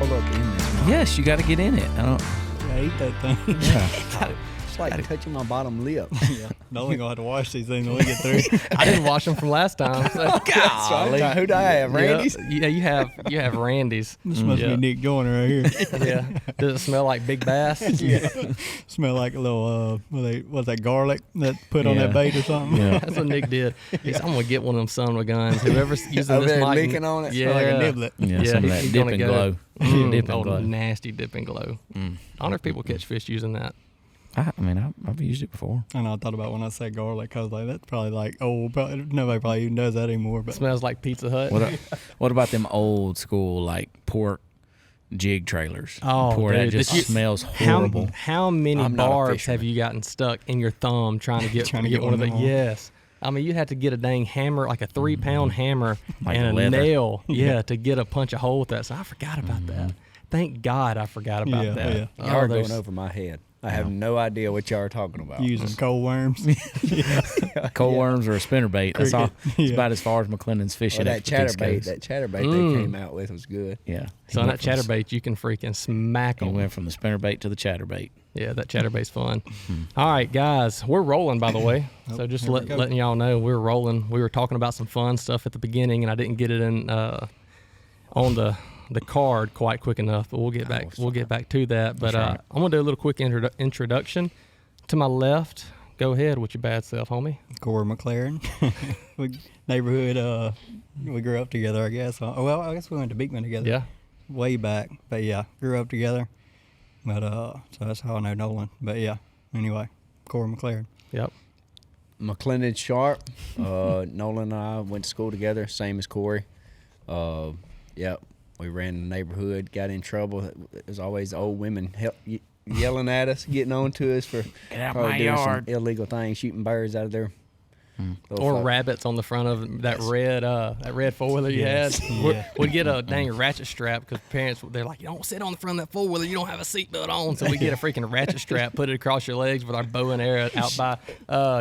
pull up in this one. Yes, you got to get in it. I don't. Yeah, eat that thing. Yeah. It's like touching my bottom lip. Yeah. Nolan gonna have to wash these things when we get through. I didn't wash them from last time. So. Golly. Who do I have? Randy's? Yeah, you have Randy's. This must be Nick Joyner right here. Yeah. Does it smell like Big Bass? Yeah. Smell like a little what's that, garlic that put on that bait or something? Yeah. That's what Nick did. He said, I'm gonna get one of them son of a guns. Whoever's using Over this there mic, licking on it. yeah, Like a niblet. Yeah, some of that dip and glow. Dip and glow. Nasty dip and glow. I wonder if people catch fish using that. I've used it before. I know. I thought about when I said garlic, I was like, that's probably like old. Nobody probably even does that anymore. But It smells like Pizza Hut. What about them old school like pork jig trailers? Oh, pork dude, that just smells horrible. How many barbs have you gotten stuck in your thumb trying to get one of the? Yes. I mean, you'd have to get a dang hammer, like a 3-pound hammer Like and a leather. nail, to get a punch a hole with that. So I forgot about that. Thank God I forgot about that. Yeah. Y'all are going over my head. I have no idea what y'all are talking about. using cold worms. Cold worms or a spinnerbait. That's all. It's about as far as McLennan's fishing. That chatterbait they came out with was good. Yeah. So on that chatterbait, you can freaking smack He them. went from the spinnerbait to the chatterbait. Yeah, that chatterbait's fun. All right, guys, we're rolling, by the way. So just letting y'all know we're rolling. We were talking about some fun stuff at the beginning, and I didn't get it in on the card quite quick enough. But we'll get back. We'll get back to that. But I'm gonna do a little quick introduction. To my left, go ahead with your bad self, homie. Corey McLaren. Neighborhood. We grew up together, I guess. Well, I guess we went to Beekman together. Yeah. Way back, but yeah, grew up together. But so that's how I know Nolan. But yeah, anyway, Corey McLaren. Yep. McLennan Sharp. Nolan and I went to school together, same as Corey. Yep. We ran the neighborhood, got in trouble. There's always old women yelling at us, getting on to us for Get out probably my doing yard. some illegal things, shooting birds out of there. Or rabbits on the front of that red four-wheeler you had. Yeah. We'd get a dang ratchet strap because parents, they're like, you don't sit on the front of that four-wheeler, you don't have a seatbelt on. So we get a freaking ratchet strap, put it across your legs with our bow and arrow out by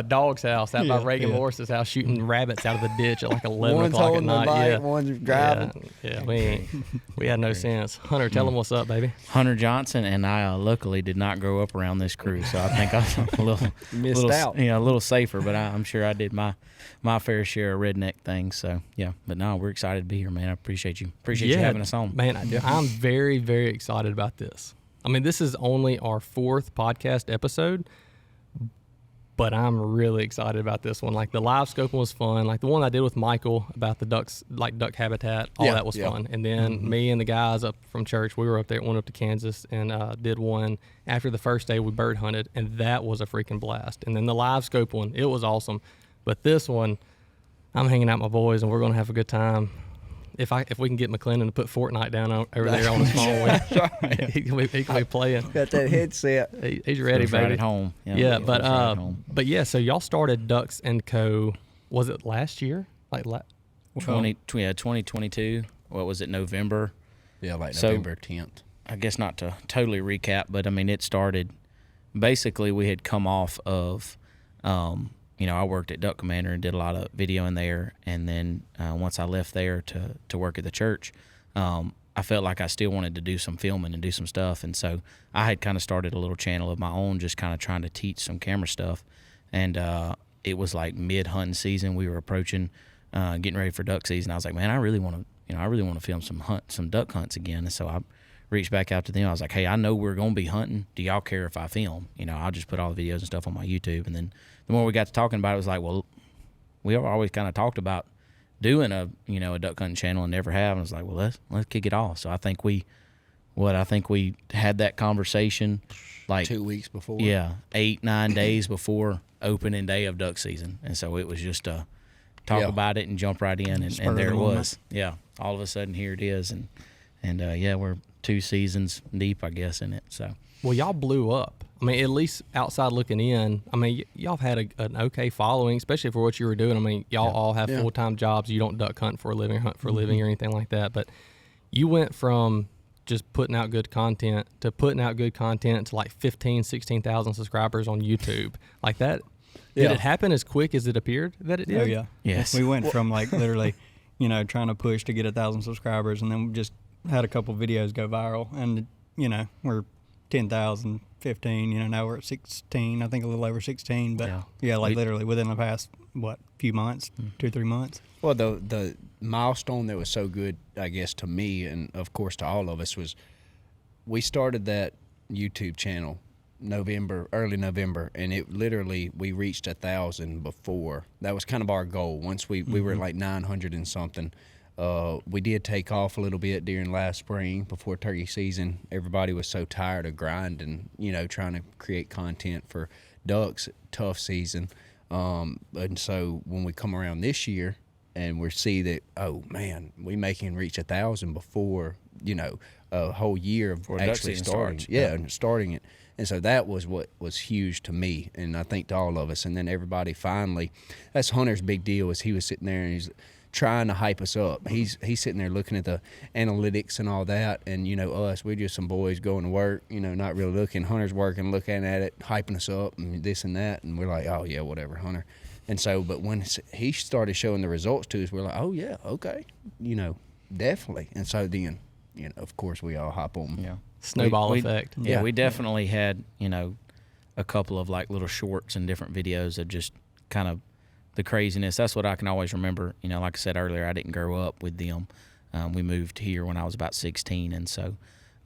Dog's house, out by Reagan Morris's house, shooting rabbits out of the ditch at like 11 One's o'clock at holding the night. light, Yeah. one's driving. Yeah, we had no sense. Hunter, tell them what's up, baby. Hunter Johnson and I luckily did not grow up around this crew, so I think I was a little Missed out. Yeah, a little safer. But I'm sure I did my fair share of redneck things. So yeah, but no, we're excited to be here, man. I appreciate you you having us on. Man, I'm very, very excited about this. I mean, this is only our 4th podcast episode, but I'm really excited about this one. Like the live scoping was fun. Like the one I did with Michael about the ducks, like duck habitat, all that was fun. And then me and the guys up from church, we were up there, went up to Kansas and did one. After the first day, we bird hunted, and that was a freaking blast. And then the live scope one, it was awesome. But this one, I'm hanging out with my boys, and we're going to have a good time. If we can get McLennan to put Fortnite down over there on his phone, he can be playing. Got that headset. He's ready, Feels baby. right at home. Yeah, feels right at home. but yeah. So y'all started Ducks and Co. Was it last year? 2022. What was it? November. Yeah, like So- November 10th. I guess not to totally recap, but I mean, it started. Basically, we had come off of. I worked at Duck Commander and did a lot of video in there. And then once I left there to work at the church, I felt like I still wanted to do some filming and do some stuff. And so I had kind of started a little channel of my own, just kind of trying to teach some camera stuff. And it was like mid-hunting season. We were approaching, getting ready for duck season. I was like, man, I really want to film some duck hunts again. And so I reached back out to them. I was like, hey, I know we're going to be hunting. Do y'all care if I film? I'll just put all the videos and stuff on my YouTube. And then the more we got to talking about it, it was like, well, we always kind of talked about doing a duck hunting channel and never have. And I was like, well, let's kick it off. So I think we had that conversation like 2 weeks before. Yeah, 8-9 days before opening day of duck season. And so it was just talk about it and jump right in, and there it was. Yeah, all of a sudden here it is, and we're 2 seasons deep, I guess, in it. So Well, y'all blew up. I mean, at least outside looking in, I mean, y'all have had an okay following, especially for what you were doing. I mean, y'all all have full-time jobs. You don't duck hunt for a living, hunt for a living or anything like that. But you went from just putting out good content to putting out good content to like 15, 16,000 subscribers on YouTube. Like that, did it happen as quick as it appeared that it did? Oh, yeah. Yes. We went from like literally, trying to push to get 1,000 subscribers, and then just had a couple videos go viral, and we're 10,000, 15. Now we're at 16. I think a little over 16. But literally within the past few months, 2-3 months. Well, the milestone that was so good, I guess, to me and of course to all of us was we started that YouTube channel early November, and it literally we reached 1,000 before. That was kind of our goal. Once we were at like 900 and something. We did take off a little bit during last spring before turkey season. Everybody was so tired of grinding, trying to create content for ducks. Tough season. And so when we come around this year and we see that, oh man, we reach 1,000 before, a whole year of actually starting. And starting it. And so that was what was huge to me, and I think to all of us. And then everybody finally, that's Hunter's big deal, is he was sitting there and he's trying to hype us up. He's sitting there looking at the analytics and all that, and us, we're just some boys going to work, not really looking. Hunter's working, looking at it, hyping us up and this and that, and we're like, oh yeah, whatever, Hunter. And so, but when he started showing the results to us, we're like, oh yeah, okay, definitely. And so then, of course, we all hop on. Yeah. Snowball effect. Yeah, we definitely had, a couple of like little shorts and different videos of just kind of the craziness. That's what I can always remember. Like I said earlier, I didn't grow up with them. We moved here when I was about 16, and so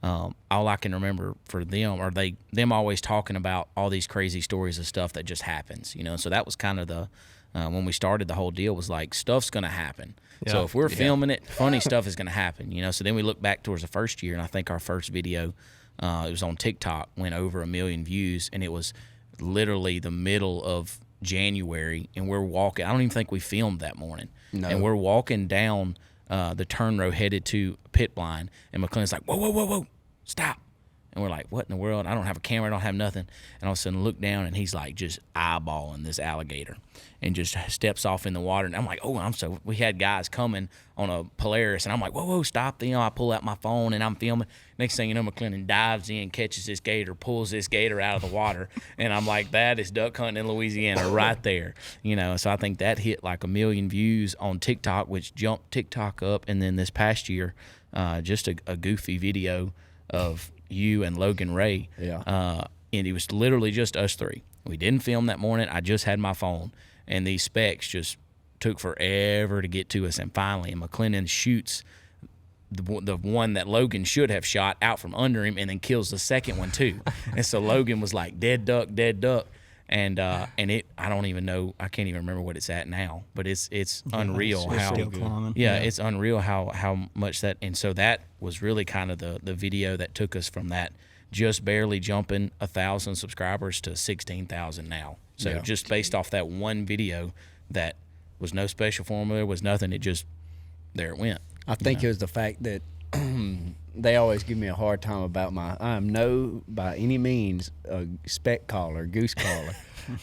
all I can remember for them are them always talking about all these crazy stories of stuff that just happens. So that was kind of the when we started the whole deal was like stuff's gonna happen. Yeah. So if we're filming it, funny stuff is gonna happen. So then we look back towards the first year, and I think our first video, it was on TikTok, went over 1 million views, and it was literally the middle of January, and we're walking. I don't even think we filmed that morning. No. And we're walking down the turn row headed to pit blind, and McClendon's like, whoa, stop. And we're like, what in the world? I don't have a camera, I don't have nothing. And all of a sudden look down, and he's like just eyeballing this alligator and just steps off in the water. And I'm like, we had guys coming on a Polaris, and I'm like, whoa, stop. I pull out my phone and I'm filming. Next thing you know, McClendon dives in, catches this gator, pulls this gator out of the water. And I'm like, that is duck hunting in Louisiana right there. So I think that hit like 1 million views on TikTok, which jumped TikTok up. And then this past year, just a goofy video of you and Logan Ray. Yeah. And it was literally just us three. We didn't film that morning. I just had my phone, and these specs just took forever to get to us. And finally, McClendon shoots the one that Logan should have shot out from under him, and then kills the second one too. And so Logan was like, dead duck. And it, I don't even know, I can't even remember what it's at now, but it's unreal it's how still climbing. It's unreal how much that. And so that was really kind of the video that took us from that just barely jumping 1,000 subscribers to 16,000 now. So just based off that one video that was no special formula, was nothing, it just, there it went. I think it was the fact that they always give me a hard time about I am no by any means a speck caller, goose caller.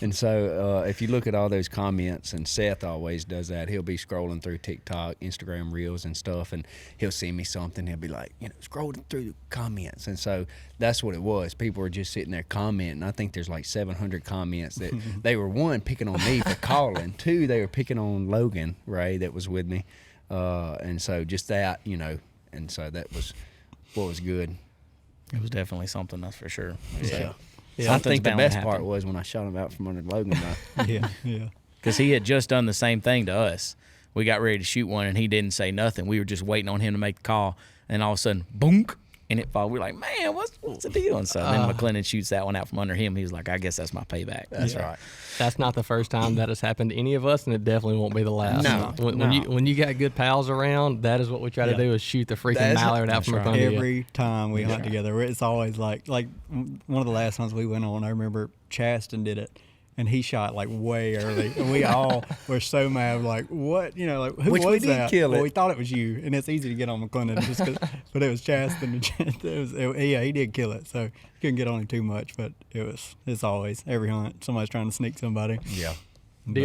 And so if you look at all those comments, and Seth always does that, he'll be scrolling through TikTok, Instagram Reels and stuff, and he'll see me something, he'll be like, scrolling through the comments. And so that's what it was. People were just sitting there commenting. I think there's like 700 comments that they were, one, picking on me for calling, two, they were picking on Logan Ray that was with me. And so just that, and so that was what was good. It was definitely something, that's for sure. Yeah. I think the best part was when I shot him out from under Logan. Yeah. Because he had just done the same thing to us. We got ready to shoot one, and he didn't say nothing. We were just waiting on him to make the call, and all of a sudden, boom, and it fall. We're like, man, what's the deal? And so then McClendon shoots that one out from under him. He was like, I guess that's my payback. That's right. That's not the first time that has happened to any of us, and it definitely won't be the last. No. When you got good pals around, that is what we try to do, is shoot the freaking mallard out from under you. Every time we hunt together, it's always like one of the last ones we went on, I remember Chaston did it. And he shot like way early, and we all were so mad. Like, what? Who Which was we did that? kill it. Well, we thought it was you, and it's easy to get on McClendon just 'cause, but it was Chaston. He did kill it, so you couldn't get on him too much. But it's always every hunt somebody's trying to sneak somebody. Yeah.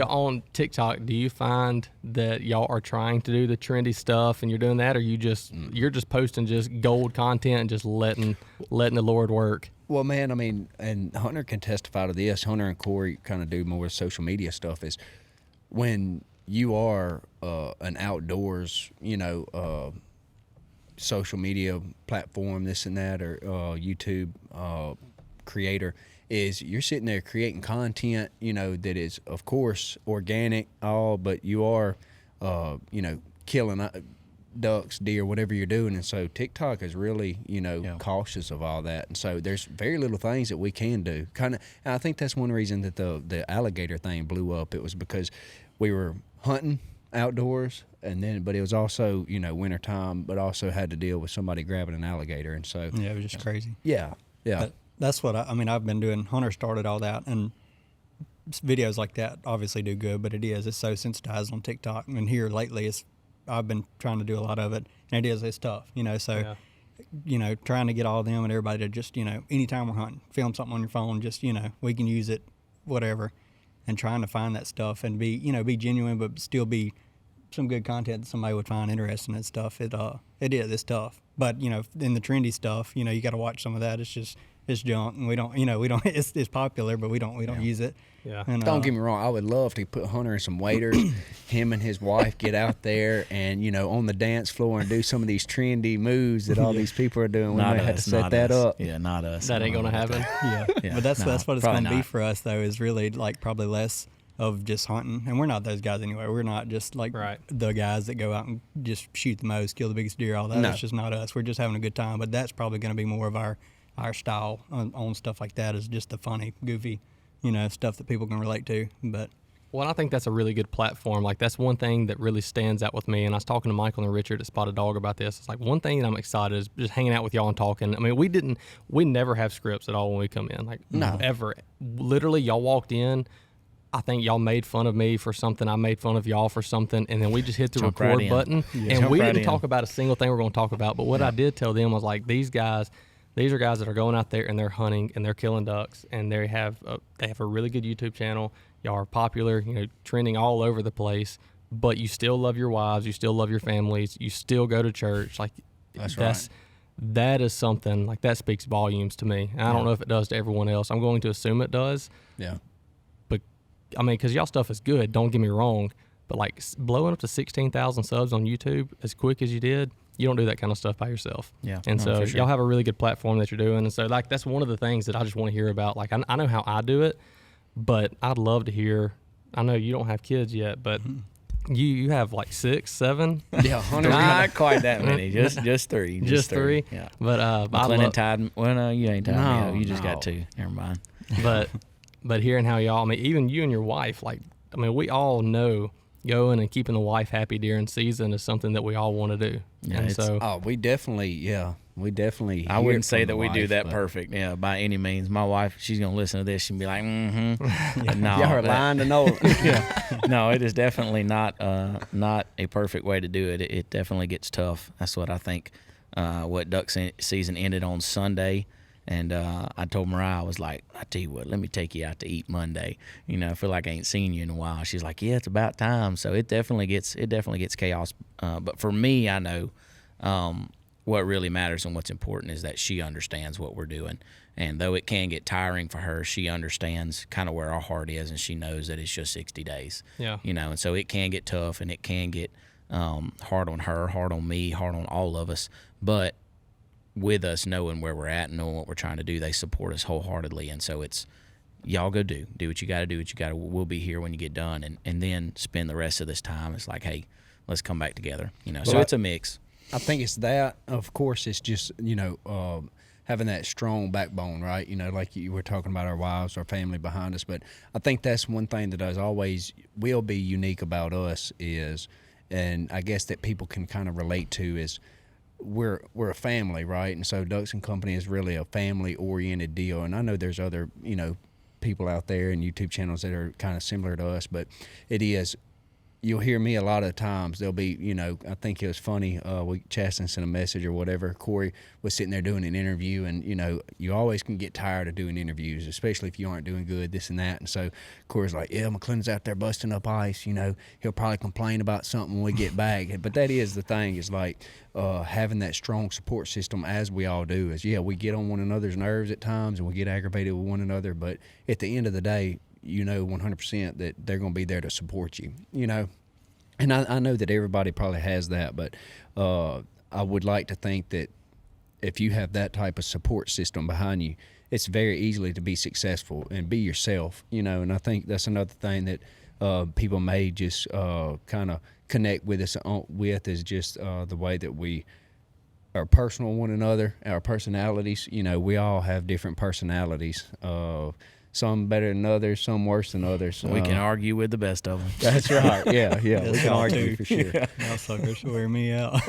On TikTok, do you find that y'all are trying to do the trendy stuff, and you're doing that, or you're just posting just gold content and just letting the Lord work? Well, man, I mean, and Hunter can testify to this. Hunter and Corey kind of do more social media stuff. Is when you are an outdoors, social media platform, this and that, or YouTube creator, is you're sitting there creating content, that is, of course, organic, but you are, killing ducks, deer, whatever you're doing. And so TikTok is really, cautious of all that. And so there's very little things that we can do. And I think that's one reason that the alligator thing blew up. It was because we were hunting outdoors, but it was also, wintertime, but also had to deal with somebody grabbing an alligator. And so yeah, it was just crazy. Yeah. But that's what I've been doing. Hunter started all that, and videos like that obviously do good, but it's so sensitized on TikTok. And here lately, I've been trying to do a lot of it, and it's tough, so, trying to get all of them and everybody to just, anytime we're hunting, film something on your phone, just, we can use it, whatever, and trying to find that stuff and be genuine, but still be some good content that somebody would find interesting and stuff. It's tough. But, in the trendy stuff, you got to watch some of that. It's junk, and we don't, it's popular, but we don't use it. Yeah. And, don't get me wrong, I would love to put Hunter in some waders, him and his wife get out there and, on the dance floor and do some of these trendy moves that all these people are doing. We might have to set that up. Yeah, not us. That ain't going to happen. Yeah. But that's what it's going to be for us, though, is really like probably less of just hunting. And we're not those guys anyway. We're not just like the guys that go out and just shoot the most, kill the biggest deer, all that. No. That's just not us. We're just having a good time. But that's probably going to be more of our style on stuff like that, is just the funny, goofy, stuff that people can relate to. But well, I think that's a really good platform. Like, that's one thing that really stands out with me. And I was talking to Michael and Richard at Spotted Dog about this. It's like, one thing that I'm excited is just hanging out with y'all and talking. I mean, we never have scripts at all when we come in. Like, no. Ever. Literally, y'all walked in. I think y'all made fun of me for something. I made fun of y'all for something. And then we just hit the record button. Yeah. And we didn't talk about a single thing we're going to talk about. But what I did tell them was, like, these are guys that are going out there and they're hunting and they're killing ducks, and they have a really good YouTube channel. Y'all are popular, trending all over the place, but you still love your wives, you still love your families, you still go to church. Like, that is something, like, that speaks volumes to me. And I don't know if it does to everyone else. I'm going to assume it does. Yeah. But I mean, because y'all stuff is good, don't get me wrong, but like blowing up to 16,000 subs on YouTube as quick as you did, you don't do that kind of stuff by yourself. Yeah. And so y'all have a really good platform that you're doing. And so, like, that's one of the things that I just want to hear about. Like, I know how I do it, but I'd love to hear. I know you don't have kids yet, but you have like 6, 7. Yeah, 100. Not quite that many. Just 3. Just 3. Yeah. But McLennan tied. Well, no, you ain't tied. No, you just got 2. Never mind. But hearing how y'all, I mean, even you and your wife, like, I mean, we all know going and keeping the wife happy during season is something that we all want to do. Yeah, and so we definitely. I wouldn't say that we do that perfect, by any means. My wife, she's gonna listen to this and be like, no, y'all are lying to know. No, it is definitely not a perfect way to do it. It definitely gets tough. That's what I think. What duck season ended on Sunday. And I told Mariah, I was like, I tell you what, let me take you out to eat Monday. I feel like I ain't seen you in a while. She's like, yeah, it's about time. So it definitely gets chaos. But for me, I know what really matters and what's important is that she understands what we're doing. And though it can get tiring for her, she understands kind of where our heart is, and she knows that it's just 60 days. Yeah. And so it can get tough, and it can get hard on her, hard on me, hard on all of us. But with us knowing where we're at and knowing what we're trying to do, they support us wholeheartedly. And so it's, y'all go do what you got to do, we'll be here when you get done, and then spend the rest of this time. It's like, hey, let's come back together, so it's a mix. I think it's that. Of course, it's just, having that strong backbone, right? Like you were talking about our wives, our family behind us. But I think that's one thing that will be unique about us is, and I guess that people can kind of relate to, is we're a family, right? And so Ducks and Company is really a family-oriented deal. And I know there's other, people out there and YouTube channels that are kind of similar to us, but it is. You'll hear me a lot of times. There'll be, I think it was funny. Chaston sent a message or whatever. Corey was sitting there doing an interview, and you always can get tired of doing interviews, especially if you aren't doing good, this and that. And so Corey's like, "Yeah, McLennan's out there busting up ice. He'll probably complain about something when we get back." But that is the thing, is like having that strong support system, as we all do. Is we get on one another's nerves at times, and we get aggravated with one another. But at the end of the day, 100% that they're going to be there to support you, and I know that everybody probably has that, but I would like to think that if you have that type of support system behind you, it's very easily to be successful and be yourself, you know. And I think that's another thing that people may just kind of connect with us with is just the way that we are personal one another, our personalities. You know, we all have different personalities. Some better than others, some worse than others. We can argue with the best of them. That's right. Yeah, we That's can all argue too. for sure. Y'all suckers wear me out.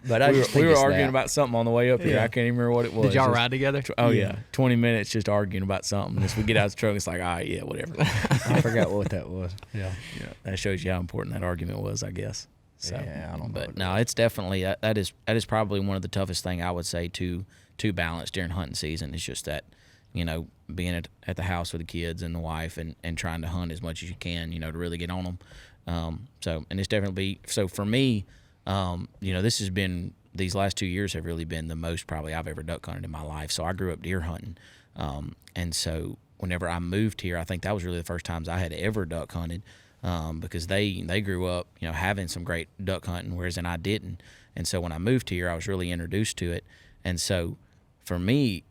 But I just think we were it's arguing that. about something on the way up here. Yeah. I can't even remember what it was. Did y'all Just- ride together? Oh yeah, 20 minutes just arguing about something. As we get out of the truck, it's like, all right, yeah, whatever. I forgot what that was. Yeah. Yeah, that shows you how important that argument was, I guess. So, Yeah, I don't know But what no, it's definitely that is probably one of the toughest thing I would say to balance during hunting season. Is just that, you know, being at the house with the kids and the wife and trying to hunt as much as you can, you know, to really get on them. So, and it's definitely so for me, you know, this has been these last 2 years have really been the most probably I've ever duck hunted in my life. So I grew up deer hunting, and so whenever I moved here, I think that was really the first times I had ever duck hunted. Because they grew up, you know, having some great duck hunting, whereas I didn't. And so when I moved here, I was really introduced to it. And so for me,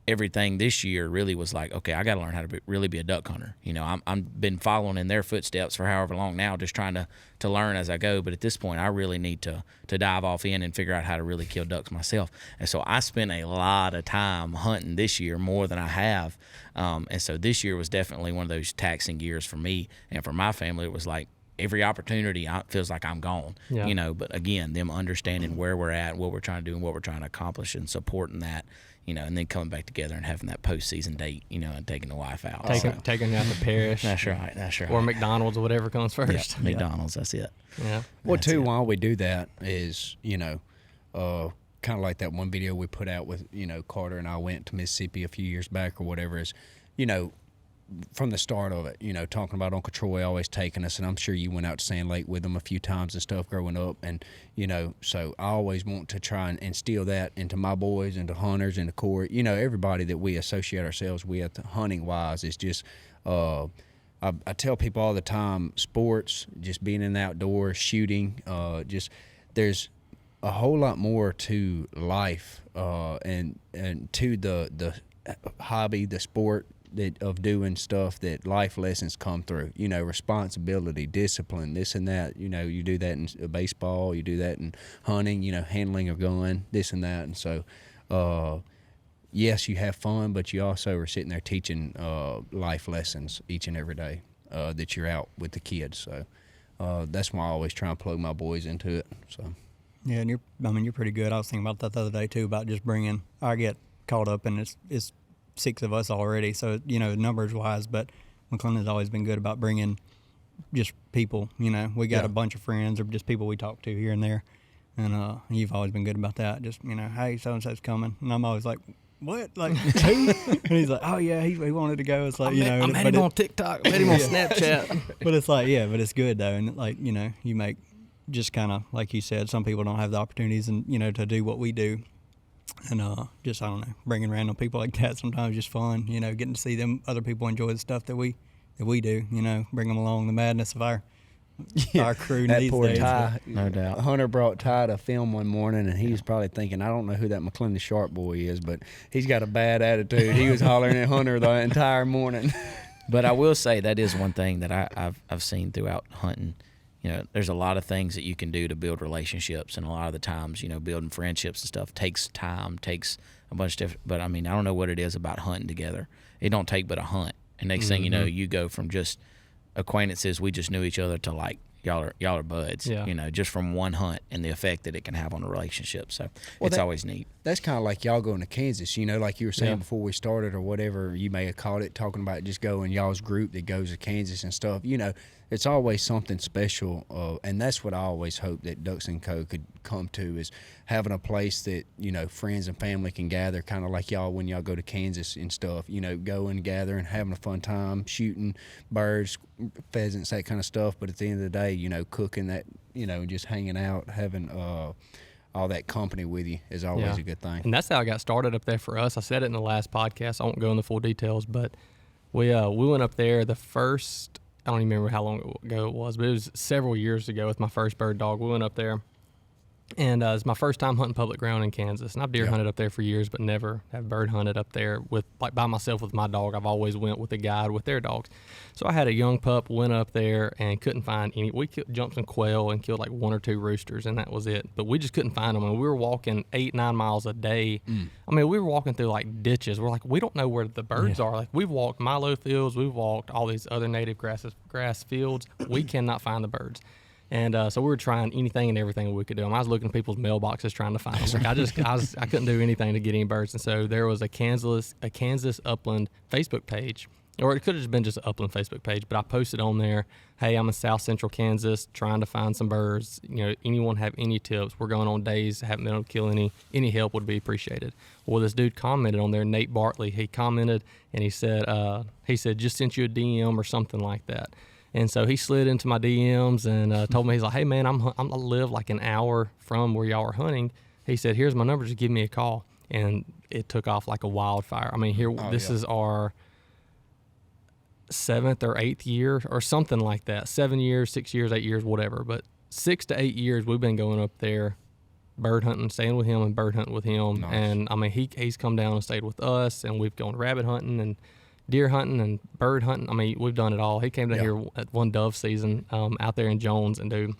everything this year really was like, okay, I got to learn how to really be a duck hunter. You know, I'm been following in their footsteps for however long now, just trying to learn as I go. But at this point, I really need to dive off in and figure out how to really kill ducks myself. And so I spent a lot of time hunting this year, more than I have. And so this year was definitely one of those taxing years for me and for my family. It was like every opportunity feels like I'm gone, Yeah. you know. But again, them understanding where we're at, what we're trying to do, and what we're trying to accomplish, and supporting that. You know, and then coming back together and having that postseason date, you know, and taking the wife out. Taking out the parish. That's right. That's right. Or McDonald's or whatever comes Yeah, first. McDonald's. That's it. Yeah. Well, That's too, it. while we do that is, you know, kind of like that one video we put out with, you know, Carter and I went to Mississippi a few years back or whatever is, you know, from the start of it, you know, talking about Uncle Troy always taking us, and I'm sure you went out to Sand Lake with him a few times and stuff growing up, and, you know, so I always want to try and instill that into my boys, into hunters, into Corey, you know, everybody that we associate ourselves with hunting-wise is just, I tell people all the time, sports, just being in the outdoors, shooting, just there's a whole lot more to life and to the hobby, the sport, of doing stuff that life lessons come through, you know, responsibility, discipline, this and that. You know, you do that in baseball, you do that in hunting, you know, handling a gun, this and that. And so, yes, you have fun, but you also are sitting there teaching life lessons each and every day that you're out with the kids. So that's why I always try and plug my boys into it. So. Yeah, and you're pretty good. I was thinking about that the other day too, about just bringing. I get caught up, and it's 6 of us already, so you know, numbers wise. But McClendon's always been good about bringing just people. You know, we got a bunch of friends or just people we talk to here and there, and you've always been good about that. Just, you know, hey, so and so's coming, and I'm always like, what, like who? And he's like, oh yeah, he wanted to go. It's like, you know, I met him on TikTok. I met him on Snapchat. but it's like, yeah, but it's good though, and like, you know, you make just kind of like you said, some people don't have the opportunities, and you know, to do what we do. And just, I don't know, bringing random people like that sometimes just fun, you know, getting to see them other people enjoy the stuff that we do, you know, bring them along the madness of our crew That these poor days. Ty, No doubt. Hunter brought Ty to film one morning, and he was probably thinking, I don't know who that McClendon Sharp boy is, but he's got a bad attitude. He was hollering at Hunter the entire morning. But I will say that is one thing that I've seen throughout hunting. You know, there's a lot of things that you can do to build relationships, and a lot of the times, you know, building friendships and stuff takes time, takes a bunch of different. But I mean, I don't know what it is about hunting together. It don't take but a hunt, and next thing you know, you go from just acquaintances, we just knew each other, to like y'all are buds. Yeah. You know, just from one hunt and the effect that it can have on a relationship. So it's always neat. That's kind of like y'all going to Kansas, you know, like you were saying Yeah. before we started or whatever, you may have called it, talking about just going y'all's group that goes to Kansas and stuff. You know, it's always something special, and that's what I always hope that Ducks & Co. could come to, is having a place that, you know, friends and family can gather, kind of like y'all when y'all go to Kansas and stuff, you know, go and gather and having a fun time, shooting birds, pheasants, that kind of stuff. But at the end of the day, you know, cooking that, you know, just hanging out, having all that company with you is always a good thing. And that's how I got started up there for us. I said it in the last podcast. I won't go into full details, but we went up there the first, I don't even remember how long ago it was, but it was several years ago with my first bird dog. We went up there, And it's my first time hunting public ground in Kansas, and I've deer hunted up there for years, but never have bird hunted up there with by myself with my dog. I've always went with a guide with their dogs. So I had a young pup, went up there and couldn't find any. We jumped some quail and killed like 1 or 2 roosters, and that was it. But we just couldn't find them, and we were walking 8-9 miles a day. I mean, we were walking through like ditches. We're like, we don't know where the birds are. Like, we've walked milo fields, we've walked all these other native grass fields. We cannot find the birds. And so we were trying anything and everything we could do. I was looking at people's mailboxes trying to find them. Like I couldn't do anything to get any birds. And so there was a Kansas Upland Facebook page, or it could have just been just an Upland Facebook page. But I posted on there, "Hey, I'm in South Central Kansas, trying to find some birds. You know, anyone have any tips? We're going on days, haven't been able to kill any. Any help would be appreciated." Well, this dude commented on there, Nate Bartley. He commented and he said, "Just sent you a DM or something like that." And so he slid into my DMs and told me, he's like, "Hey man, I live like an hour from where y'all are hunting." He said, "Here's my number, just give me a call." And it took off like a wildfire. I mean, this is our 7th or 8th year or something like that. 7 years, 6 years, 8 years, whatever. But 6 to 8 years we've been going up there bird hunting, staying with him and bird hunting with him. Nice. And I mean, he's come down and stayed with us, and we've gone rabbit hunting and deer hunting and bird hunting. I mean, we've done it all. He came down here at one dove season out there in Jones, and dude,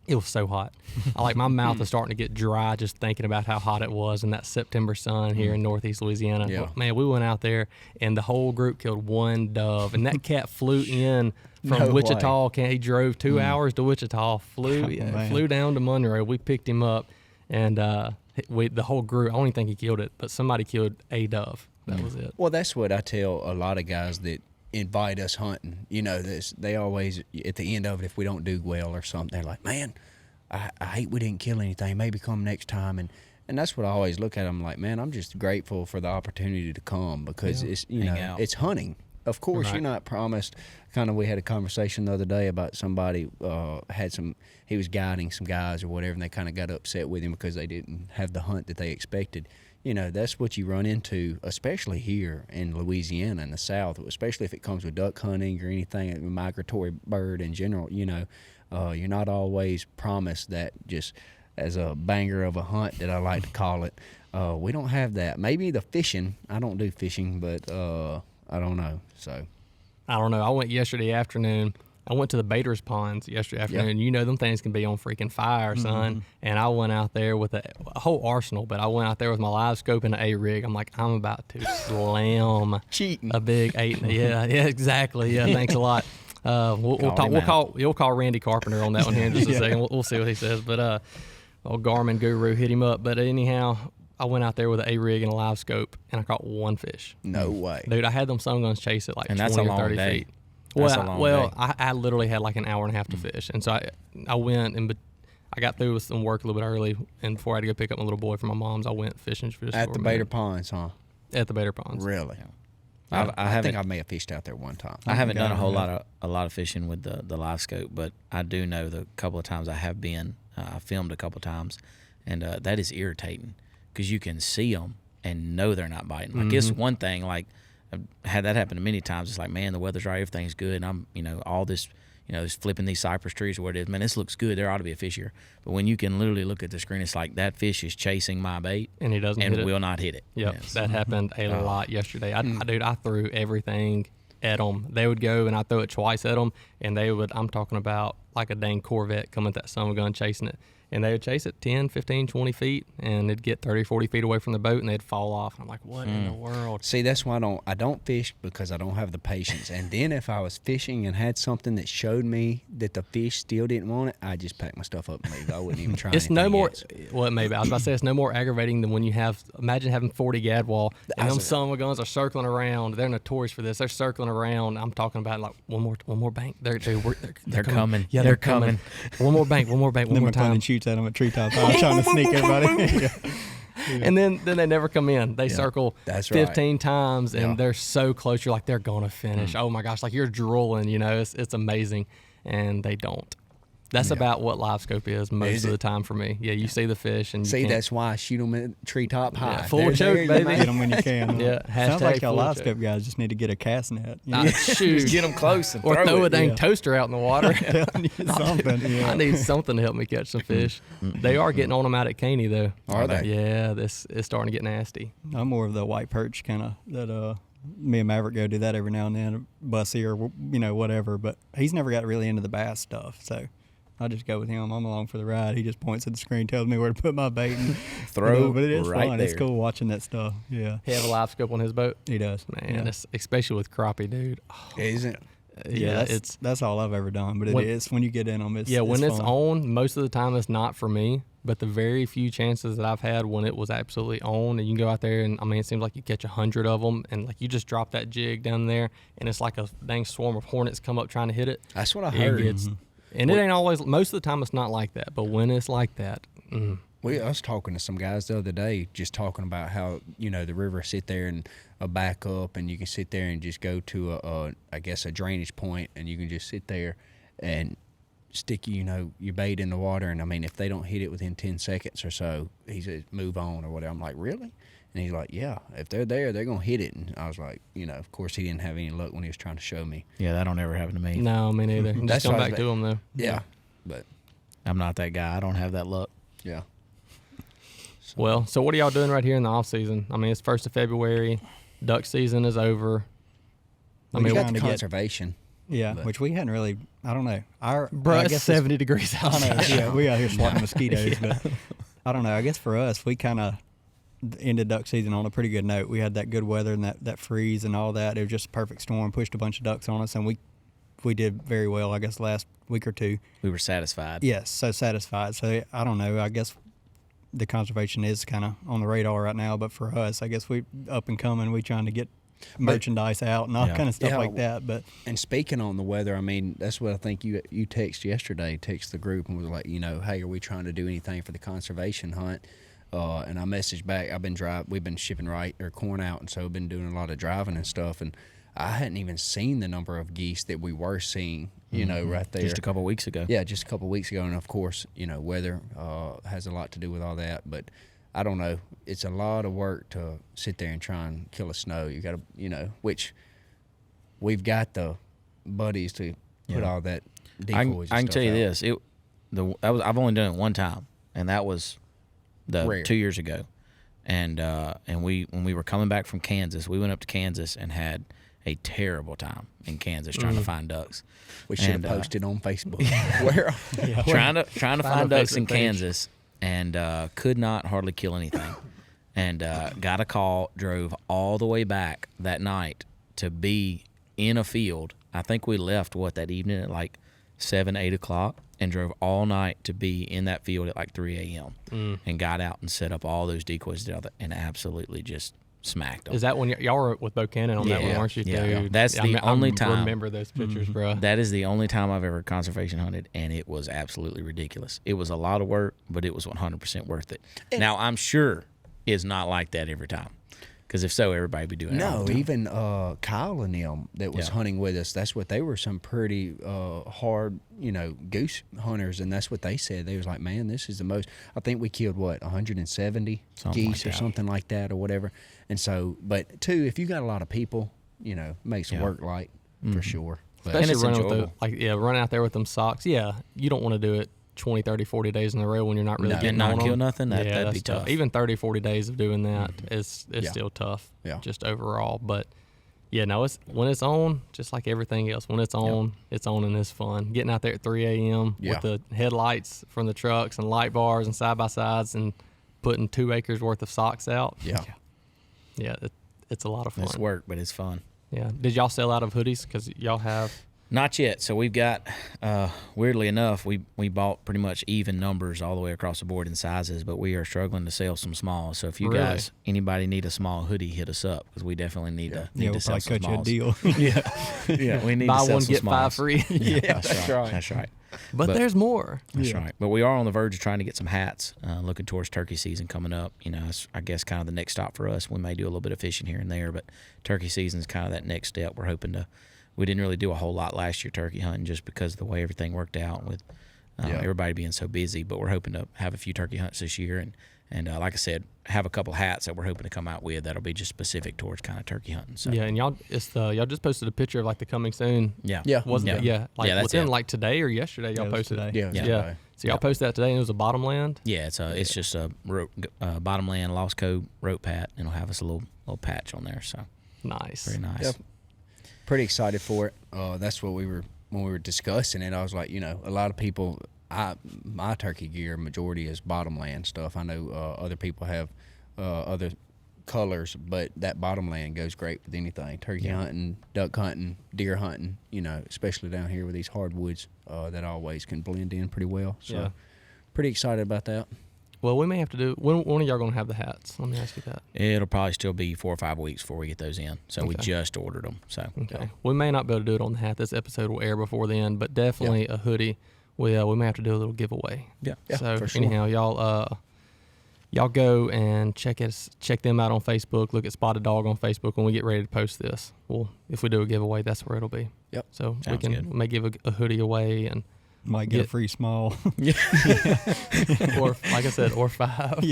it was so hot. My mouth is starting to get dry just thinking about how hot it was in that September sun here in Northeast Louisiana. Yeah. Man, we went out there, and the whole group killed 1 dove, and that cat flew in from Wichita. He drove 2 hours to Wichita, flew down to Monroe. We picked him up, and the whole group, I don't even think he killed it, but somebody killed a dove. That was it. Well, that's what I tell a lot of guys that invite us hunting. You know, they always, at the end of it, if we don't do well or something, they're like, "Man, I hate we didn't kill anything. Maybe come next time." And that's what I always look at. I'm like, man, I'm just grateful for the opportunity to come because it's, it's hunting. Of course, you're not promised. Kind of, we had a conversation the other day about somebody he was guiding some guys or whatever, and they kind of got upset with him because they didn't have the hunt that they expected. You know, that's what you run into, especially here in Louisiana in the South, especially if it comes with duck hunting or anything, a migratory bird in general. You know, you're not always promised that just as a banger of a hunt that I like to call it. We don't have that. Maybe the fishing. I don't do fishing, but I don't know. So I don't know. I went yesterday afternoon. I went to the Gators ponds yesterday afternoon. You know, them things can be on freaking fire, son. And I went out there with a whole arsenal, but I went out there with my live scope and an A-rig. I'm like, I'm about to slam a big 8. Yeah, exactly. Yeah, thanks a lot. We'll call Randy Carpenter on that one here in just a second. We'll see what he says. But old Garmin guru hit him up. But anyhow, I went out there with an A-rig and a live scope, and I caught 1 fish. No way. Dude, I had them sun guns chase it like and 20 or 30 feet. I literally had like an hour and a half to fish. And so I went, and I got through with some work a little bit early, and before I had to go pick up my little boy from my mom's, I went fishing for just at the Bader Ponds, huh? At the Bader Ponds. Really? Yeah. I think I may have fished out there one time. I haven't done a lot of fishing with the live scope, but I do know the couple of times I have been. I filmed a couple of times, and that is irritating because you can see them and know they're not biting. Like it's one thing, like I've had that happen many times. It's like, man, the weather's right, everything's good, and I'm, all this, just flipping these cypress trees or what it is. Man, this looks good. There ought to be a fish here. But when you can literally look at the screen, it's like that fish is chasing my bait, and he doesn't, and will not hit it. Yep, that happened a lot yesterday. I threw everything at them. They would go, and I throw it twice at them, and they would. I'm talking about like a dang Corvette coming at that son of a gun chasing it. And they would chase it 10, 15, 20 feet, and it'd get 30, 40 feet away from the boat, and they'd fall off. And I'm like, what in the world? See, that's why I don't fish because I don't have the patience. And then if I was fishing and had something that showed me that the fish still didn't want it, I'd just pack my stuff up and leave. I wouldn't even try It's no more, else. well, maybe. I was about to say, it's no more aggravating than when you have, imagine having 40 gadwall, and them son of a guns are circling around. They're notorious for this. They're circling around. I'm talking about like one more bank. They're coming. Yeah, they're coming. One more bank, one more time. And shoots at them at treetops. I'm trying to sneak everybody. And then they never come in. They circle 15 times, and they're so close. You're like, they're going to finish. Oh, my gosh. Like, you're drooling, it's amazing. And they don't. That's about what live scope is most of the time for me. Yeah, you see the fish and you See, can't- that's why I shoot them at treetop high. full choke, you baby. go. Get them when you can. Yeah, Sounds hashtag like y'all full live choke. scope guys just need to get a cast net. You know? Shoot. Just get them close and Or throw a dang yeah. toaster out in the water. Telling you something. Yeah. I need something to help me catch some fish. They are getting on them out at Caney though. Are they? Yeah, this is starting to get nasty. I'm more of the white perch kind of that. Me and Maverick go do that every now and then, bussy or whatever. But he's never got really into the bass stuff, so I just go with him. I'm along for the ride. He just points at the screen, tells me where to put my bait, and Throw but it is right fun. there. It's cool watching that stuff. Yeah, He have a live scope on his boat. he does. Man, yeah. it's, especially with crappie, dude. Oh, Isn't Yeah, it's that's all I've ever done. But When- it is when you get in them. It's when it's fun. on, most of the time it's not for me. But the very few chances that I've had when it was absolutely on, and you can go out there and I mean, it seems like you catch 100 of them, and like you just drop that jig down there, and it's like a dang swarm of hornets come up trying to hit it. that's what I It heard. gets, and it ain't always. Most of the time, it's not like that. But when it's like that, I was talking to some guys the other day, just talking about how the river sit there and back up, and you can sit there and just go to I guess a drainage point, and you can just sit there and stick your bait in the water. And I mean, if they don't hit it within 10 seconds or so, he says move on or whatever. I'm like, really? And he's like, yeah, if they're there, they're gonna hit it. And I was like, of course he didn't have any luck when he was trying to show me. Yeah, that don't ever happen to me. no, me neither. Just That's come what I was back to them though. Yeah, but I'm not that guy. I don't have that luck. yeah. Well, so what are y'all doing right here in the off season? I mean, it's 1st of February. Duck season is over. I We mean, got trying the to get- conservation. Yeah, But- which we hadn't really. I don't know. I bruh, guess it's 70 degrees I know, outside. yeah, we out here swatting mosquitoes, but I don't know. I guess for us, we kind of ended duck season on a pretty good note. We had that good weather and that freeze and all that. It was just a perfect storm, pushed a bunch of ducks on us, and we did very well, I guess, last week or two. We were satisfied. Yes, so satisfied. So I don't know. I guess the conservation is kind of on the radar right now, but for us, I guess we up and coming. We trying to get merchandise out and all Yeah. kind of stuff Yeah, like that. But And speaking on the weather, I mean, that's what I think you texted yesterday, text the group and was like, hey, are we trying to do anything for the conservation hunt? And I messaged back, we've been shipping corn out, and so I've been doing a lot of driving and stuff, and I hadn't even seen the number of geese that we were seeing, right there. Just a couple weeks ago. Yeah, just a couple of weeks ago, and of course, weather has a lot to do with all that, but I don't know. It's a lot of work to sit there and try and kill a snow. You got to, which we've got the buddies to put all that decoys. I can and tell you stuff out. this. I've only done it one time, and that was Rare. 2 years ago. And when we were coming back from Kansas, we went up to Kansas and had a terrible time in Kansas trying to find ducks. We should have And, posted on Facebook. Where? trying to Find find a ducks in Facebook page. Kansas, and could not hardly kill anything. And got a call, drove all the way back that night to be in a field. I think we left that evening at like 7, 8 o'clock, and drove all night to be in that field at like 3 a.m. And got out and set up all those decoys and absolutely just smacked them. Is that when y'all were with Bo Cannon on that one, Yeah. weren't you, Yeah. dude? That's the only time. I remember those pictures, bro. That is the only time I've ever conservation hunted, and it was absolutely ridiculous. It was a lot of work, but it was 100% worth it. Now, I'm sure it's not like that every time, because if so, everybody would be doing it all No, the time. even Kyle and them that was Yeah. hunting with us, that's what they were, some pretty hard, goose hunters, and that's what they said. They was like, man, this is the most, I think we killed, 170 Something geese like or that. something like that or whatever. And so, but too, if you got a lot of people, makes the Yeah. work light for sure. But And Especially it's running with enjoyable. running out there with them socks. Yeah, you don't want to do it 20, 30, 40 days in a row when you're not really No. getting And not on kill them. nothing? That'd be that's tough. Even 30, 40 days of doing that is Yeah. still tough. Yeah. Just overall, but yeah, no, it's when it's on, just like everything else. When it's on, it's on and it's fun. Getting out there at 3 a.m. Yeah. with the headlights from the trucks and light bars and side by sides and putting 2 acres worth of socks out. yeah. Yeah, it's a lot of fun. It's work, but it's fun. Yeah. Did y'all sell out of hoodies? Because y'all have. Not yet. So we've got, weirdly enough, we bought pretty much even numbers all the way across the board in sizes, but we are struggling to sell some smalls. So if you Really? guys, anybody need a small hoodie, hit us up, because we definitely need to we'll sell probably some cut you a smalls. deal. Yeah, we need Buy to sell one, some get smalls. 5 free. Yeah, that's right. That's right. But there's more. That's right. But we are on the verge of trying to get some hats, looking towards turkey season coming up. It's, I guess, kind of the next stop for us. We may do a little bit of fishing here and there, but turkey season is kind of that next step. We're hoping to. We didn't really do a whole lot last year turkey hunting just because of the way everything worked out with everybody being so busy. But we're hoping to have a few turkey hunts this year, and like I said, have a couple hats that we're hoping to come out with that'll be just specific towards kind of turkey hunting. So. Yeah, and y'all just posted a picture of like the coming soon. Yeah, wasn't it? Yeah, like that's within it. like today or yesterday, y'all posted today. Yeah. So y'all posted that today, and it was a bottomland. Yeah, it's just a bottomland Lost Code rope pat, and it'll have us a little patch on there. So Nice, very nice. Yep. Pretty excited for it. That's what when we were discussing it. I was like, a lot of people. My turkey gear majority is bottomland stuff. I know other people have other colors, but that bottomland goes great with anything. Turkey hunting, duck hunting, deer hunting. Especially down here with these hardwoods, that always can blend in pretty well. So, pretty excited about that. Well, we may have to do. When are y'all going to have the hats? Let me ask you that. It'll probably still be 4 or 5 weeks before we get those in. So we just ordered them. So okay, we may not be able to do it on the hat. This episode will air before then, but definitely a hoodie. We may have to do a little giveaway. Yeah. So for sure. anyhow, y'all go and check them out on Facebook. Look at Spotted Dog on Facebook when we get ready to post this. Well, if we do a giveaway, that's where it'll be. Yep. So Sounds we good. may give a hoodie away and Might get a free small. or like I said, or 5.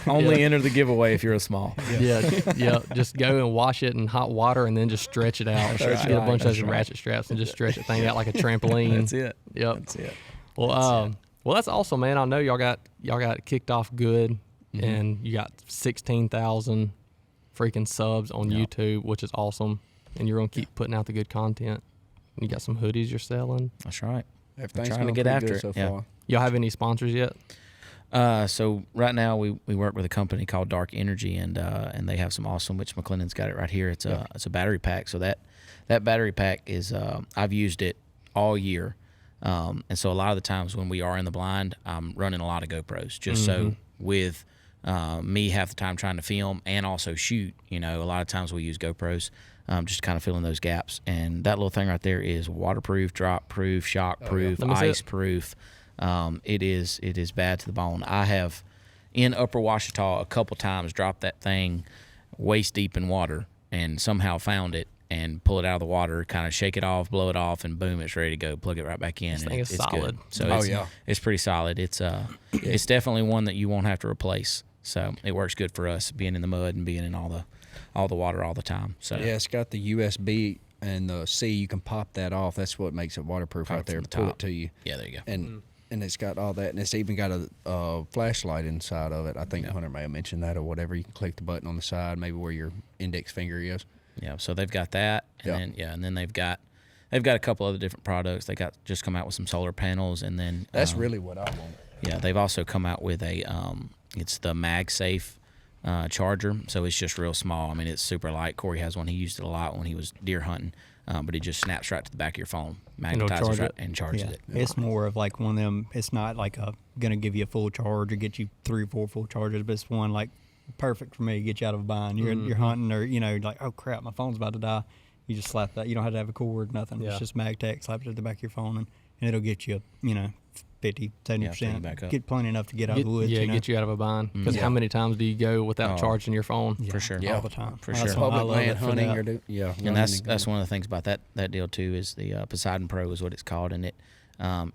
only enter the giveaway if you're a small. Yeah. Just go and wash it in hot water and then just stretch it out. Just get a bunch of those ratchet straps and just stretch it thing out like a trampoline. That's it. Yep. That's it. Well, that's awesome, man. I know y'all got kicked off good, and you got 16,000 freaking subs on YouTube, which is awesome. And you're gonna keep putting out the good content. You got some hoodies you're selling. That's right. Everything's trying to going get pretty after good it. so Yeah. far. Y'all have any sponsors yet? So right now we work with a company called Dark Energy, and they have some awesome. Which McLennan's got it right here. It's a battery pack. So that battery pack is I've used it all year, and so a lot of the times when we are in the blind, I'm running a lot of GoPros just so with me half the time trying to film and also shoot. A lot of times we use GoPros. Just kind of filling those gaps, and that little thing right there is waterproof, drop proof, shock proof, ice proof. It is bad to the bone. I have in Upper Ouachita a couple times dropped that thing waist deep in water and somehow found it and pull it out of the water, kind of shake it off, blow it off, and boom, it's ready to go. Plug it right back in. This and thing is it's solid. Good. So it's pretty solid. It's definitely one that you won't have to replace. So it works good for us being in the mud and being in all the water all the time. So yeah, it's got the USB and the C. You can pop that off. That's what makes it waterproof right there. Pull it to you. Yeah, there you go. And it's got all that, and it's even got a flashlight inside of it. I think Hunter may have mentioned that or whatever. You can click the button on the side, maybe where your index finger is. Yeah, so they've got that, and then they've got a couple other different products. They just come out with some solar panels, and then That's really what I want. Yeah, they've also come out with a it's the MagSafe charger, so it's just real small. I mean, it's super light. Corey has one. He used it a lot when he was deer hunting, but it just snaps right to the back of your phone, magnetizes right and charges it. It's more of like one of them. It's not like gonna give you a full charge or get you 3 or 4 full charges, but it's one like perfect for me to get you out of a bind. You're hunting or like, oh crap, my phone's about to die. You just slap that. You don't have to have a cord, nothing. It's just MagTech. Slap it at the back of your phone, and it'll get you 50, 70%. Get plenty enough to get out of the woods. Yeah, get you out of a bind. Because how many times do you go without charging your phone? For sure. All the time. For sure. Public land hunting and that's one of the things about that deal too is the Poseidon Pro is what it's called, and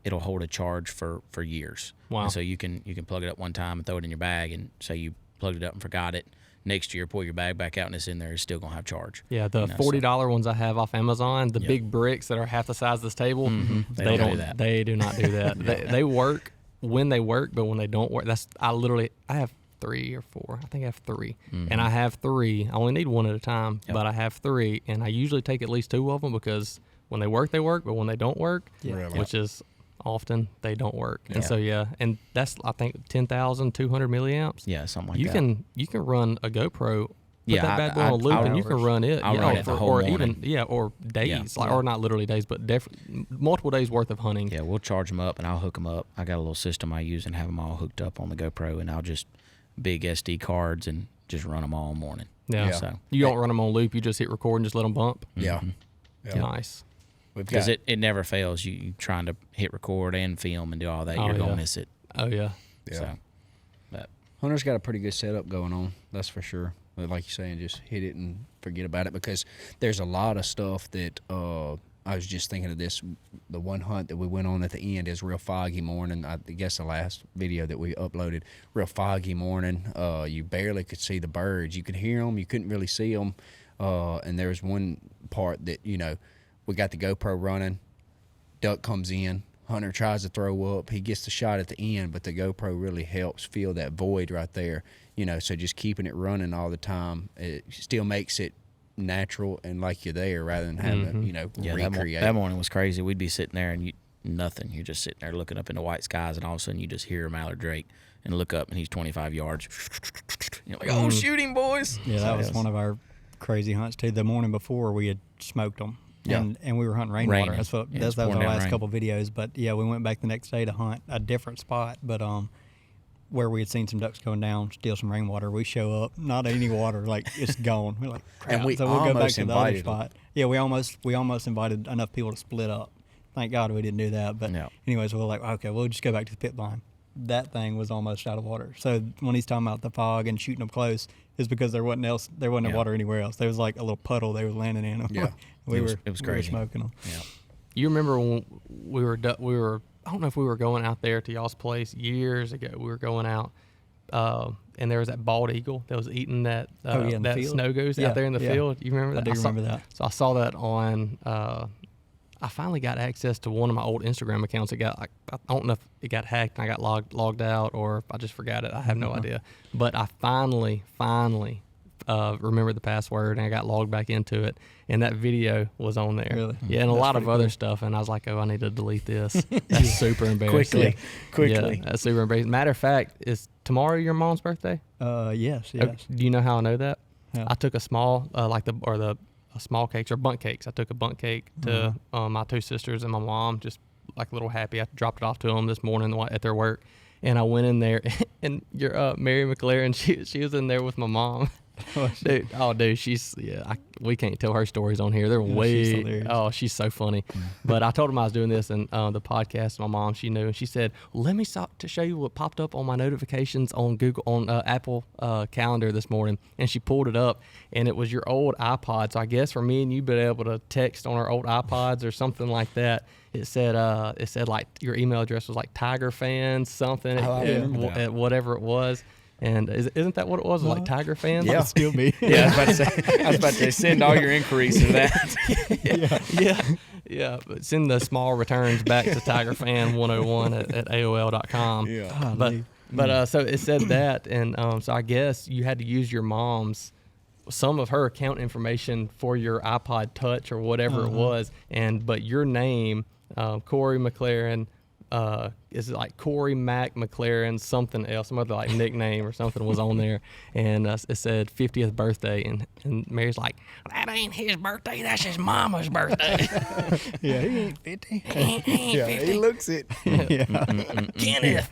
it'll hold a charge for years. Wow. And so you can plug it up one time and throw it in your bag, and say you plugged it up and forgot it. Next year, pull your bag back out and it's in there. It's still gonna have charge. Yeah, the $40 ones I have off Amazon, the big bricks that are half the size of this table, they don't do that. They do not do that. They work when they work, but when they don't work, I have 3 or 4. I think I have 3, and I have 3. I only need one at a time, but I have 3, and I usually take at least 2 of them because when they work, but when they don't work, which is often, they don't work. And so and that's I think 10,200 milliamps. Yeah, something like you that. You can run a GoPro. Put that bad boy I- on a loop, I'll- and you can run it. I'll run it the whole or morning. even or days, or not literally days, but multiple days worth of hunting. Yeah, we'll charge them up and I'll hook them up. I got a little system I use and have them all hooked up on the GoPro, and I'll just big SD cards and just run them all morning. Yeah. So You don't run them on loop. You just hit record and just let them bump. Yeah. Nice. because it never fails. You trying to hit record and film and do all that, you're gonna miss it. Oh yeah. So, but Hunter's got a pretty good setup going on, that's for sure. But like you're saying, just hit it and forget about it, because there's a lot of stuff that I was just thinking of this. The one hunt that we went on at the end is real foggy morning. I guess the last video that we uploaded, real foggy morning. You barely could see the birds. You could hear them. You couldn't really see them. And there was one part that, you know, we got the GoPro running. Duck comes in. Hunter tries to throw up. He gets the shot at the end, but the GoPro really helps fill that void right there. You know, so just keeping it running all the time, it still makes it natural and like you're there rather than having to, you know, recreate. That morning was crazy. We'd be sitting there and nothing. You're just sitting there looking up into white skies, and all of a sudden you just hear Mallard Drake and look up, and he's 25 yards. You're like, oh, shoot him, boys. Yeah, that was one of our crazy hunts, too. The morning before, we had smoked them. Yeah. And we were hunting rainwater. That's what that was our last rain. couple videos. But, yeah, we went back the next day to hunt a different spot. But where we had seen some ducks going down, steal some rainwater. We show up, not any water, like it's gone. We're like, crap. And so we'll go back to the other invited spot. Yeah, we almost invited enough people to split up. Thank God we didn't do that. But anyways, we were like, okay, we'll just go back to the pit blind. That thing was almost out of water. So when he's talking about the fog and shooting them close, is because there wasn't water anywhere else. There was like a little puddle they were landing in. Yeah, it was crazy. We were smoking them. Yeah. You remember when we were I don't know if we were going out there to y'all's place years ago. We were going out, and there was that bald eagle that was eating that that snow goose out there in the field. You remember that? I do remember that. So I saw that on. I finally got access to one of my old Instagram accounts. I don't know if it got hacked and I got logged out, or if I just forgot it. I have no idea. But I finally remembered the password, and I got logged back into it, and that video was on there. Really? Yeah, and a lot of other stuff, and I was like, oh, I need to delete this. That's super embarrassing. Quickly. Yeah, that's super embarrassing. Matter of fact, is tomorrow your mom's birthday? Yes. Do you know how I know that? Yeah. I took a small, small cakes or bundt cakes. I took a bundt cake to my two sisters and my mom, just like a little happy. I dropped it off to them this morning at their work, and I went in there, and your Mary McLaren, she was in there with my mom. Dude, she's we can't tell her stories on here. They're she's so funny. But I told them I was doing this, and the podcast, my mom, she knew, and she said, let me stop to show you what popped up on my notifications on Apple Calendar this morning. And she pulled it up, and it was your old iPod. So I guess for me and you been able to text on our old iPods or something like that. It said like your email address was like Tiger Fans something, whatever it was. And isn't that what it was? Like Tiger Fans? Yeah, still be. Yeah, I was about to say, send all your inquiries to that. Yeah. But send the small returns back to TigerFan101 at AOL.com. Yeah. But so it said that, and so I guess you had to use your mom's, some of her account information for your iPod Touch or whatever it was, but your name, Corey McLaren. Is it like Corey Mac McLaren something else, some other like nickname or something was on there, and it said 50th birthday, and Mary's like, that ain't his birthday, that's his mama's birthday. Yeah, he ain't 50. He ain't 50. He looks it. Kenneth.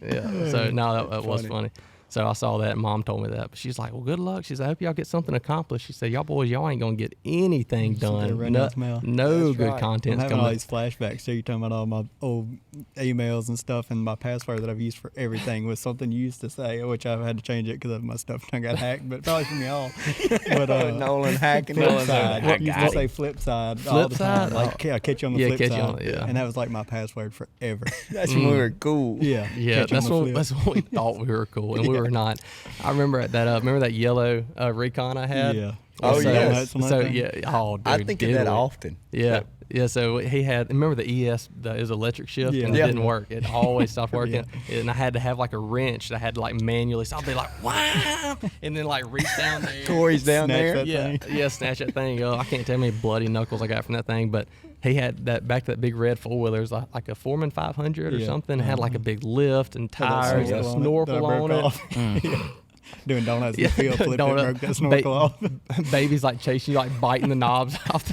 Yeah. So no, that was funny. So I saw that, and Mom told me that. But she's like, well, good luck. She said, I hope y'all get something accomplished. She said, y'all boys, y'all ain't going to get anything done. No good content's I'm having coming. all these flashbacks. So you're talking about all my old emails and stuff, and my password that I've used for everything was something you used to say, which I've had to change it because my stuff done got hacked, but probably from y'all. But Nolan hacking. Flip side. I used to say flip side all the time. Like, I'll catch you on the flip side. And that was like my password forever. That's when we were cool. Yeah. That's when we thought we were cool, and we were not. I remember that yellow Recon I had. Yeah. Oh, yeah. So yeah. Oh, dude, I think of that often. Yeah. Yeah, so he had, remember the ES, his electric shift, and it didn't work. It always stopped working. And I had to have like a wrench that I had to like manually, so I'd be like, wow, and then like reach down there. Corey's down there. Yeah, snatch that thing up. I can't tell how many bloody knuckles I got from that thing, but he had that back to that big red four-wheeler. It was like a Foreman 500 or something. It had like a big lift and tires and a snorkel on it. Doing donuts in the field, flipped it, broke that snorkel off. Baby's like chasing you, like biting the knobs off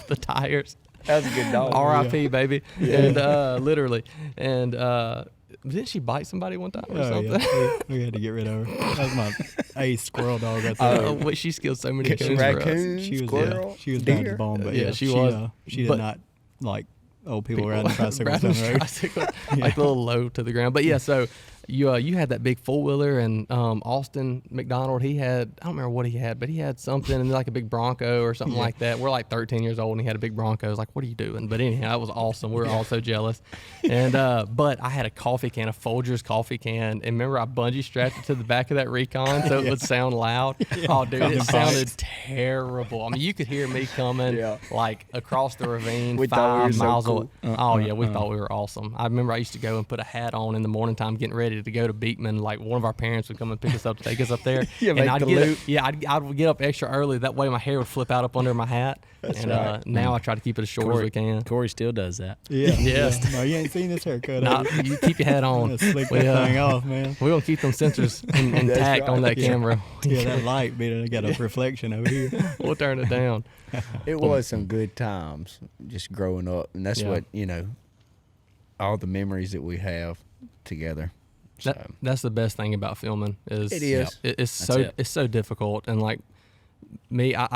the tires. That was a good dog. R.I.P. baby. Yeah. And literally. And didn't she bite somebody one time or something? Yeah. We had to get rid of her. That was my ace squirrel dog right there. She killed so many coons raccoons, she was, squirrel, she was deer. down to the bone, but she was. She did not like old people riding tricycles down the road. Like a little low to the ground. But yeah, so You had that big four wheeler, and Austin McDonald, he had, I don't remember what he had, but he had something, and like a big Bronco or something like that. We're like 13 years old, and he had a big Bronco. I was like, what are you doing? But anyhow, that was awesome. We were all so jealous. And but I had a coffee can, a Folgers coffee can, and remember I bungee strapped it to the back of that Recon so it would sound loud. Oh, dude, it sounded terrible. I mean, you could hear me coming like across the ravine, We thought we were 5 so miles cool. away. Oh yeah, we thought we were awesome. I remember I used to go and put a hat on in the morning time, getting ready to go to Beekman. Like one of our parents would come and pick us up to take us up there. Yeah, and make I'd the get loop. I'd get up extra early. That way my hair would flip out up under my hat. Now I try to keep it as short as we can. Corey still does that. Yeah. Yes. Yeah. No, you ain't seen this haircut. Nah, you keep your hat on. Slick We, that thing off, man. We're gonna keep them sensors intact on that camera. Yeah, that light, man, I got a reflection over here. We'll turn it down. It was some good times just growing up, and that's what all the memories that we have together. So That's the best thing about filming is It is. It's so difficult, and like me, I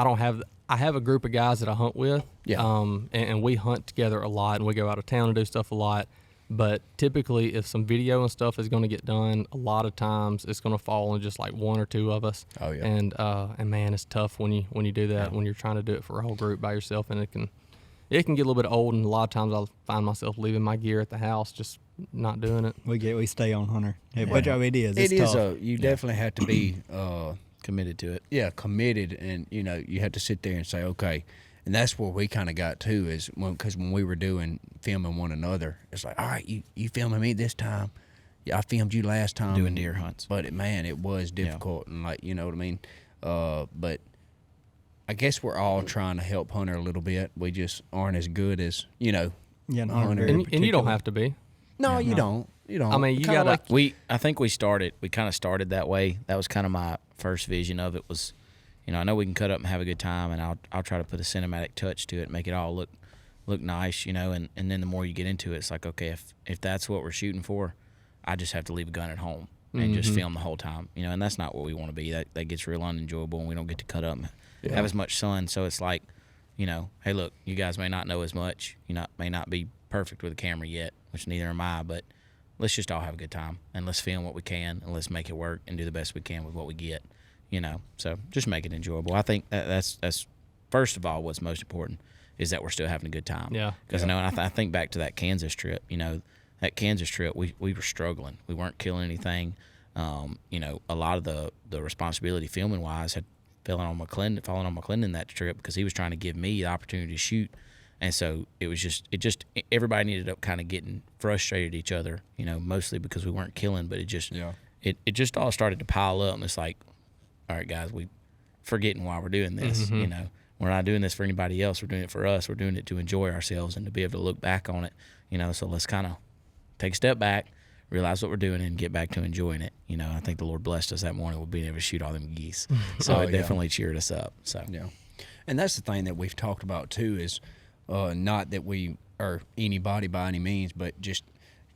have a group of guys that I hunt with, and we hunt together a lot, and we go out of town and do stuff a lot. But typically, if some video and stuff is going to get done, a lot of times it's going to fall on just like one or two of us. Oh, yeah. And man, it's tough when you do that, when you're trying to do it for a whole group by yourself, and it can get a little bit old. And a lot of times I'll find myself leaving my gear at the house, just not doing it. We stay on Hunter. Hey, but it is. it It's is tough. you definitely have to be Committed to it. committed, and you have to sit there and say, okay. And that's where we kind of got to, is because when we were filming one another, it's like, all right, you filming me this time. Yeah, I filmed you last time. Doing deer hunts. But it was difficult, and like, you know what I mean? But I guess we're all trying to help Hunter a little bit. We just aren't as good as, Yeah, and Hunter Hunter. very And you don't particular. have to be. no, you don't. You don't. I mean, you Kinda gotta. like- I think we kind of started that way. That was kind of my first vision of it was, I know we can cut up and have a good time, and I'll try to put a cinematic touch to it, make it all look nice, and then the more you get into it, it's like, okay, if that's what we're shooting for, I just have to leave a gun at home and just film the whole time, and that's not what we want to be. That gets real unenjoyable, and we don't get to cut up and have as much fun. So it's like, hey, look, you guys may not know as much, may not be perfect with a camera yet, which neither am I, but let's just all have a good time, and let's film what we can, and let's make it work and do the best we can with what we get. So just make it enjoyable. I think that's first of all what's most important is that we're still having a good time. Yeah. Because and I think back to that Kansas trip. That Kansas trip, we were struggling. We weren't killing anything. A lot of the responsibility filming wise had fallen on McClendon in that trip because he was trying to give me the opportunity to shoot. And so it everybody ended up kind of getting frustrated at each other. Mostly because we weren't killing, but it just all started to pile up, and it's like, all right, guys, we forgetting why we're doing this. We're not doing this for anybody else. We're doing it for us. We're doing it to enjoy ourselves and to be able to look back on it. So let's kind of take a step back, realize what we're doing, and get back to enjoying it. I think the Lord blessed us that morning with being able to shoot all them geese. So it definitely cheered us up. So Yeah. And that's the thing that we've talked about too, is not that we are anybody by any means, but just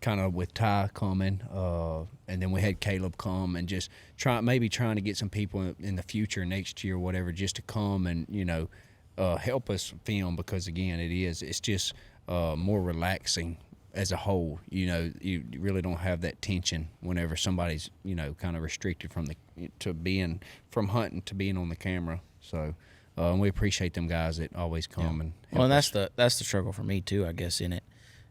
kind of with Ty coming, and then we had Caleb come, and just trying to get some people in the future, next year, whatever, just to come and help us film, because again, it's just more relaxing as a whole. You really don't have that tension whenever somebody's kind of restricted from hunting to being on the camera. So and we appreciate them guys that always come and help and us. that's the struggle for me too, I guess, in it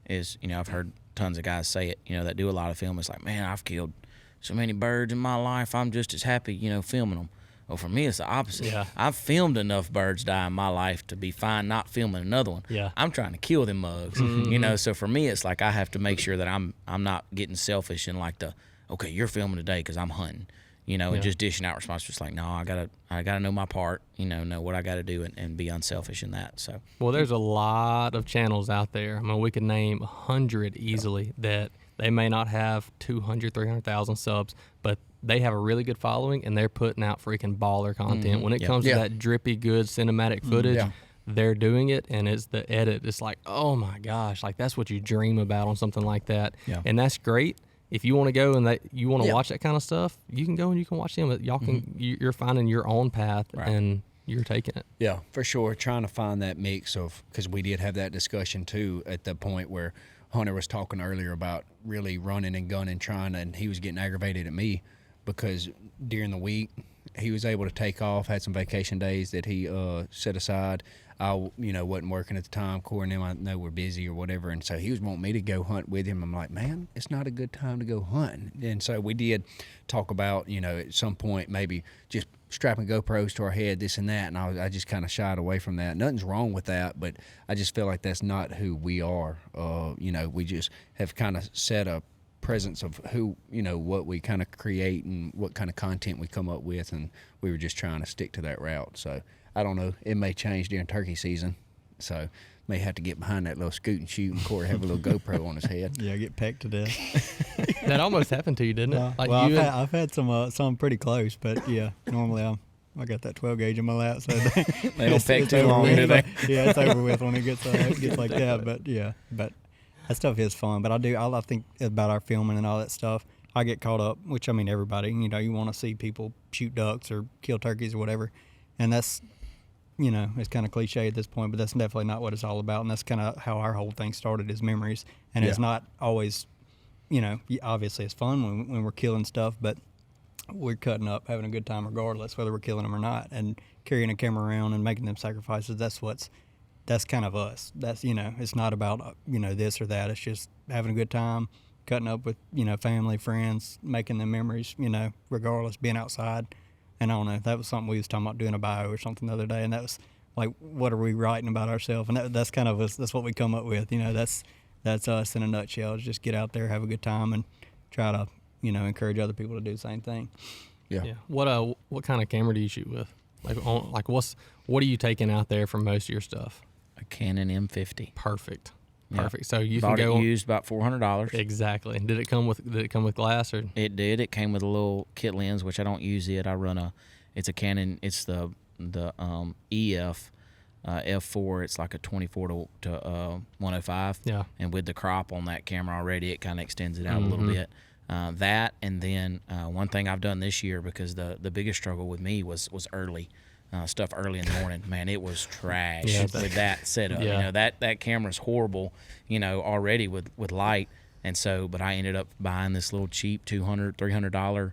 is, I've heard tons of guys say it, that do a lot of film. It's like, man, I've killed so many birds in my life, I'm just as happy, filming them. Well, for me, it's the opposite. Yeah. I've filmed enough birds die in my life to be fine not filming another one. Yeah. I'm trying to kill them mugs, so for me, it's like I have to make sure that I'm not getting selfish and like okay, you're filming today because I'm hunting. And just dishing out response. Just like, no, I gotta know my part, know what I gotta do and be unselfish in that. So, Well, there's a lot of channels out there. I mean, we could name 100 easily that they may not have 200, 300,000 subs, but they have a really good following, and they're putting out freaking baller content. When it comes to that drippy, good cinematic footage, they're doing it, and it's the edit. It's like, oh my gosh, like that's what you dream about on something like that. Yeah. And that's great. If you want to go and you want to watch that kind of stuff, you can go and you can watch them. Y'all can, you're finding your own path, and you're taking it. Yeah, for sure. Trying to find that mix of, because we did have that discussion too at the point where Hunter was talking earlier about really running and gunning, and he was getting aggravated at me because during the week he was able to take off, had some vacation days that he set aside. I, wasn't working at the time. Corey and them, I know we're busy or whatever, and so he was wanting me to go hunt with him. I'm like, man, it's not a good time to go hunting. And so we did talk about, at some point maybe just strapping GoPros to our head, this and that, and I just kind of shied away from that. Nothing's wrong with that, but I just feel like that's not who we are. We just have kind of set a presence of who, what we kind of create and what kind of content we come up with, and we were just trying to stick to that route. So I don't know, it may change during turkey season, so may have to get behind that little scoot and shoot, and Corey have a little GoPro on his head. Yeah, get pecked to death. That almost happened to you, didn't it? I've had some pretty close, but yeah, normally I got that 12 gauge in my lap, so they don't peck too long, do they? Yeah, it's over with when it gets like that. But yeah, but that stuff is fun. But I think about our filming and all that stuff. I get caught up, which I mean everybody. You want to see people shoot ducks or kill turkeys or whatever, and that's. It's kind of cliche at this point, but that's definitely not what it's all about. And that's kind of how our whole thing started, is memories. And it's not always, obviously it's fun when we're killing stuff, but we're cutting up, having a good time regardless, whether we're killing them or not. And carrying a camera around and making them sacrifices, that's kind of us. That's, it's not about, this or that. It's just having a good time, cutting up with, family, friends, making them memories, regardless, being outside. And I don't know, that was something we was talking about doing a bio or something the other day, and that was like, what are we writing about ourselves? And that's kind of us. That's what we come up with. That's us in a nutshell. Is just get out there, have a good time, and try to encourage other people to do the same thing. Yeah. What kind of camera do you shoot with? What are you taking out there for most of your stuff? A Canon M50. Perfect. Yeah. So you Bought can go it used about $400. Exactly. Did it come with glass or? It did. It came with a little kit lens, which I don't use it. I run it's a Canon. It's the EF f4. It's like a 24 to 105. Yeah. And with the crop on that camera already, it kind of extends it out a little bit. That, and then one thing I've done this year, because the biggest struggle with me was early. Stuff early in the morning, man, it was trash with that setup. Yeah. That camera's horrible, already with light. And so, but I ended up buying this little cheap $300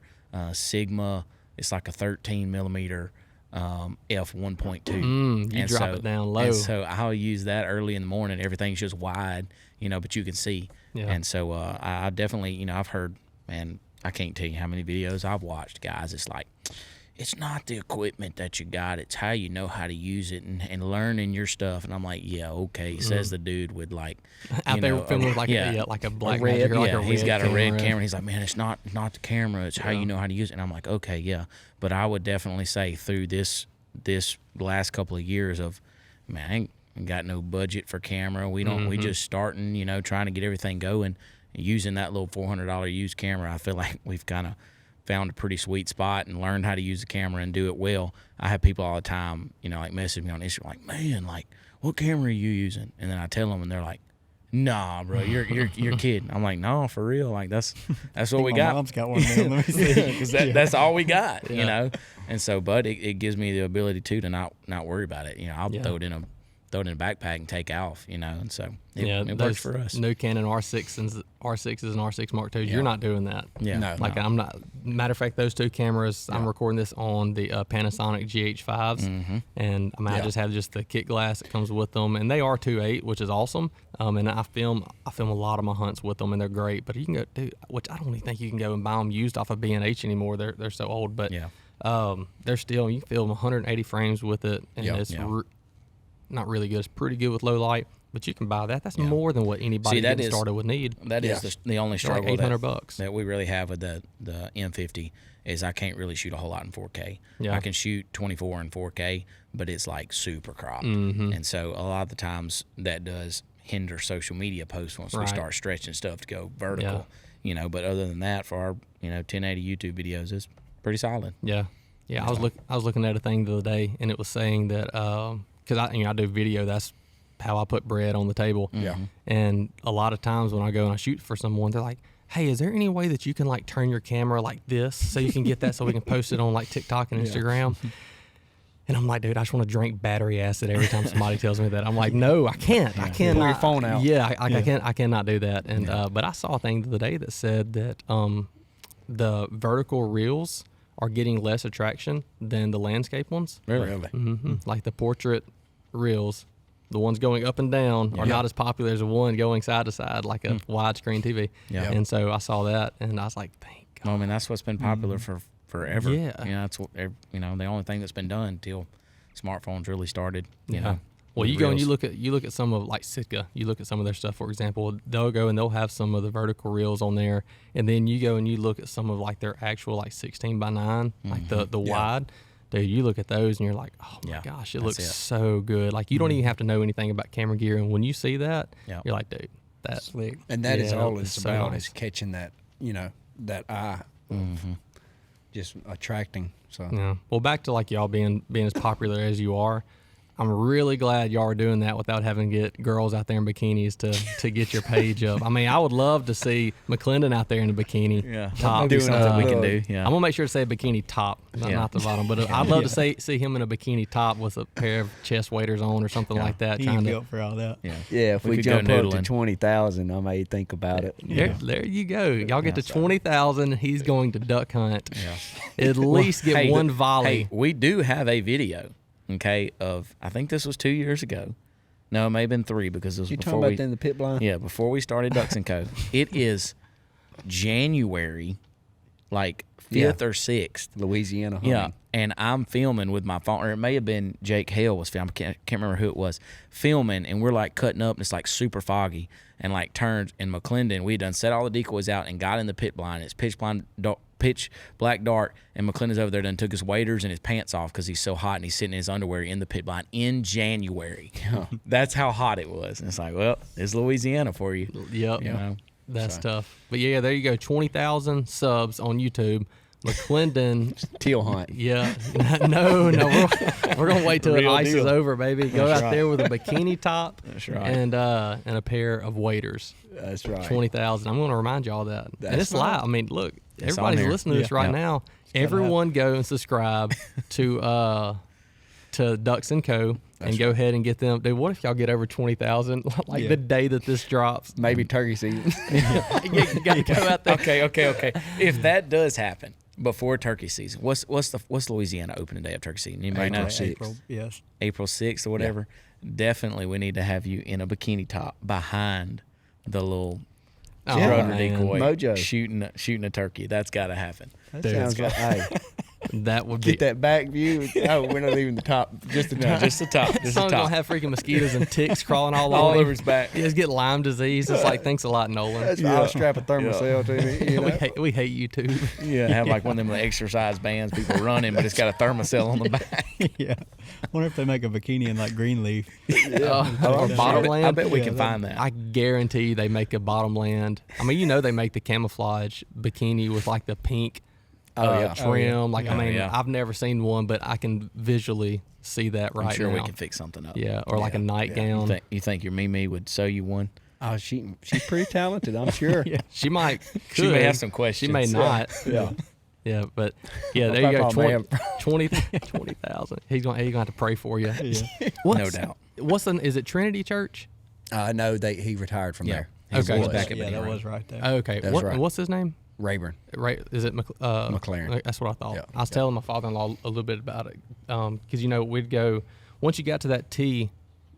Sigma. It's like a 13 millimeter f1.2. You drop it down low. And so I'll use that early in the morning. Everything's just wide, but you can see. Yeah. And so I definitely, I've heard, man, I can't tell you how many videos I've watched, guys. It's like, it's not the equipment that you got. It's how you know how to use it and learning your stuff. And I'm like, yeah, okay, says the dude with like, out there filming with like a black red, Magic, like a he's got a red camera. camera. He's like, man, it's not the camera. It's how you know how to use it. And I'm like, okay, yeah. But I would definitely say through this last couple of years of, man, I ain't got no budget for camera. We don't. We just starting, trying to get everything going. Using that little $400 used camera, I feel like we've kind of found a pretty sweet spot and learned how to use the camera and do it well. I have people all the time, like message me on Instagram, like, man, like, what camera are you using? And then I tell them, and they're like, nah, bro, you're kidding. I'm like, no, for real. Like, that's what we got. My mom's got one now. Let me see. Because that's all we got, And so, but it gives me the ability to not worry about it. I'll throw it in a backpack and take off, and so it works for us. No Canon R6s and R6 Mark IIs. You're not doing that. Yeah. No. Like, I'm not. Matter of fact, those two cameras, I'm recording this on the Panasonic GH5s, and I just have the kit glass that comes with them, and they are 2.8, which is awesome. And I film a lot of my hunts with them, and they're great. But you can go, which I don't even think you can go and buy them used off of B&H anymore. They're so old, but they're still, you can film 180 frames with it, and it's not really good. It's pretty good with low light. But you can buy that. That's more than what anybody getting started would need. That is the only struggle like $800 that we really have with the M50 is I can't really shoot a whole lot in 4K. Yeah. I can shoot 24 in 4K, but it's like super cropped. And so a lot of the times that does hinder social media posts once we start stretching stuff to go vertical. But other than that, for our 1080 YouTube videos, it's pretty solid. Yeah. I was looking at a thing the other day, and it was saying that because I do video, that's how I put bread on the table. Yeah. And a lot of times when I go and I shoot for someone, they're like, hey, is there any way that you can like turn your camera like this so you can get that so we can post it on like TikTok and Instagram? And I'm like, dude, I just want to drink battery acid every time somebody tells me that. I'm like, no, I can't. I cannot. Pull your phone out. Yeah, I cannot do that. And but I saw a thing the other day that said that the vertical reels are getting less attraction than the landscape ones. Really? Mm-hmm. Like the portrait reels, the ones going up and down are not as popular as the one going side to side, like a widescreen TV. Yeah. And so I saw that, and I was like, thank God. Well, I mean, that's what's been popular for forever. Yeah. That's what, the only thing that's been done till smartphones really started. You know. Well, you with go and reels. you look at some of like Sitka. You look at some of their stuff, for example. They'll go and they'll have some of the vertical reels on there, and then you go and you look at some of like their actual like 16:9, like the wide. Dude, you look at those and you're like, oh my gosh, it looks so good. Like you don't even have to know anything about camera gear, and when you see that, you're like, dude, that's Slick. And that is all it's so about nice. is catching that, that eye, just attracting. So Yeah. Well, back to like y'all being as popular as you are. I'm really glad y'all are doing that without having to get girls out there in bikinis to get your page up. I mean, I would love to see McClendon out there in a bikini top. Maybe something we can do. Yeah. I'm gonna make sure to say bikini top, not the bottom. But I'd love to see him in a bikini top with a pair of chest waders on or something like that. He Trying can to. go up for all that. yeah, if we could go jump up to noodling. 20,000, I may think about it. There you go. Y'all get to 20,000. He's going to duck hunt. At least get one volley. Hey, we do have a video, of I think this was 2 years ago. No, it may have been 3 because it was You before talking we. about in the pit blind? Yeah, before we started Ducks and Co. It is January, like 5th or 6th. Louisiana. Yeah, hunting. and I'm filming with my phone, or it may have been Jake Hale was filming. I can't remember who it was filming, and we're like cutting up, and it's like super foggy, and like turns in McClendon. We done set all the decoys out and got in the pit blind. It's pitch black dark, and McClendon's over there done took his waders and his pants off because he's so hot, and he's sitting in his underwear in the pit blind in January. That's how hot it was. And it's like, well, it's Louisiana for you. Yep. You know? That's tough. But yeah, there you go. 20,000 subs on YouTube. McClendon. Teal hunt. Yeah. No. We're going to wait till the Real ice is deal. over, baby. Go That's out there with a bikini top That's right. and a pair of waders. That's right. 20,000. I'm going to remind y'all that. And That's it's live. I mean, look, It's on everybody's there. listening to this right now. Everyone go and subscribe to Ducks and Co. and go ahead and get them. Dude, what if y'all get over 20,000 the day that this drops? Maybe turkey season. You got to go out there. Okay. If that does happen before turkey season, what's Louisiana opening day of turkey season? Anybody know? April, yes. April 6th or whatever. Definitely, we need to have you in a bikini top behind the little Oh, rudder man. decoy, Mojo. shooting a turkey. That's got to happen. That Dude, sounds like, hey, That would be. get that back view. Oh, we're not even the top. Just the top. Just the top. Just the Someone's top. gonna have freaking mosquitoes and ticks crawling all All over over his back. You just get Lyme disease. It's like, thanks a lot, Nolan. That's why I'll strap a thermocell to me. You know? we hate you too. Yeah, have like one of them exercise bands, people running, but it's got a thermocell on the back. Yeah. Wonder if they make a bikini in like Greenleaf. Or Bottomland. I bet we can find that. I guarantee you they make a Bottomland. I mean, they make the camouflage bikini with like the pink trim. Like, I mean, I've never seen one, but I can visually see that right I'm sure now. we can fix something up. Yeah, or like a nightgown. You think your Mimi would sew you one? Oh, she's pretty talented, I'm sure. She might. She may could. have some questions. She may not. Yeah. Yeah, but yeah, there you go. Papa, 20,000. He's gonna have to pray for you. Yeah. No doubt. Is it Trinity Church? No, he retired from there. He's Okay. back at Yeah, that Benny was right there. Okay. That's right. What's his name? Rayburn. Right? Is it McLaren. That's what I thought. Yeah. I was telling my father-in-law a little bit about it because we'd go once you got to that T,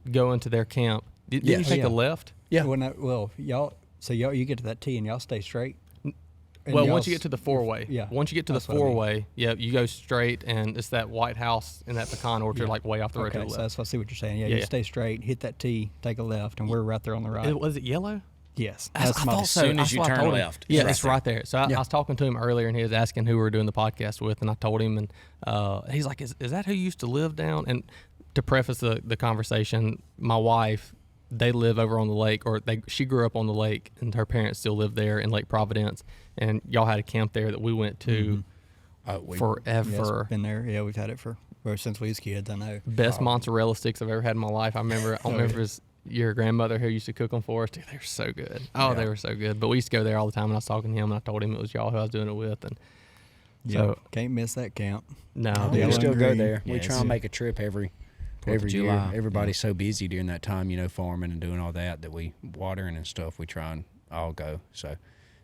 go into their camp. Didn't you Yes. take Yeah. a left? Yeah. Y'all you get to that T and y'all stay straight. And Well, y'all once you get to the four-way, yeah, Once you get to the that's what I mean. four-way, you go straight, and it's that White House in that pecan orchard, like way off the road to Okay, the so left. that's what I see what you're saying. Yeah, Yeah, you yeah. stay straight, hit that T, take a left, and we're right there on the right. Was it yellow? Yes, I thought so. soon as That's you what I turn told him. left, Yeah, it's it's right right there. So I was talking to him earlier, and he was asking who we were doing the podcast with, and I told him, and he's like, "Is that who used to live down?" And to preface the conversation, my wife, they live over on the lake, she grew up on the lake, and her parents still live there in Lake Providence, and y'all had a camp there that we went to forever. Yeah, it's been there. Yeah, we've had it since we was kids. I know. Best mozzarella sticks I've ever had in my life. I remember your grandmother who used to cook them for us. Dude, they were so good. Oh, they were so good. But we used to go there all the time, and I was talking to him, and I told him it was y'all who I was doing it with. And So can't miss that camp. No, We Yellow still and go green. there. We Yeah, try it's- and make a trip every of year. July. Everybody's so busy during that time, farming and doing all that we watering and stuff. We try and all go. So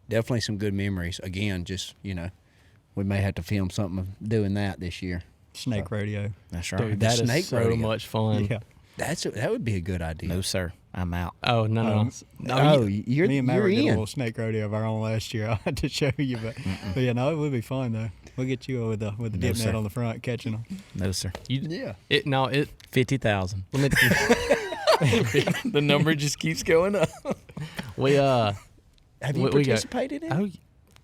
definitely some good memories. Again, just we may have to film something of doing that this year. Snake rodeo. That's right. dude, The that snake is so rodeo. much fun. Yeah. That would be a good idea. No, sir. I'm out. Oh no. Um, Oh, you're Me and Maverick did a in. little snake rodeo of our own last year. I had to show you, but yeah, no, it would be fun though. We'll get you with the dip sir. net on the front, catching them. No, sir. Yeah. 50,000. Let me, The number just keeps going up. we Have you We go- participated in? oh,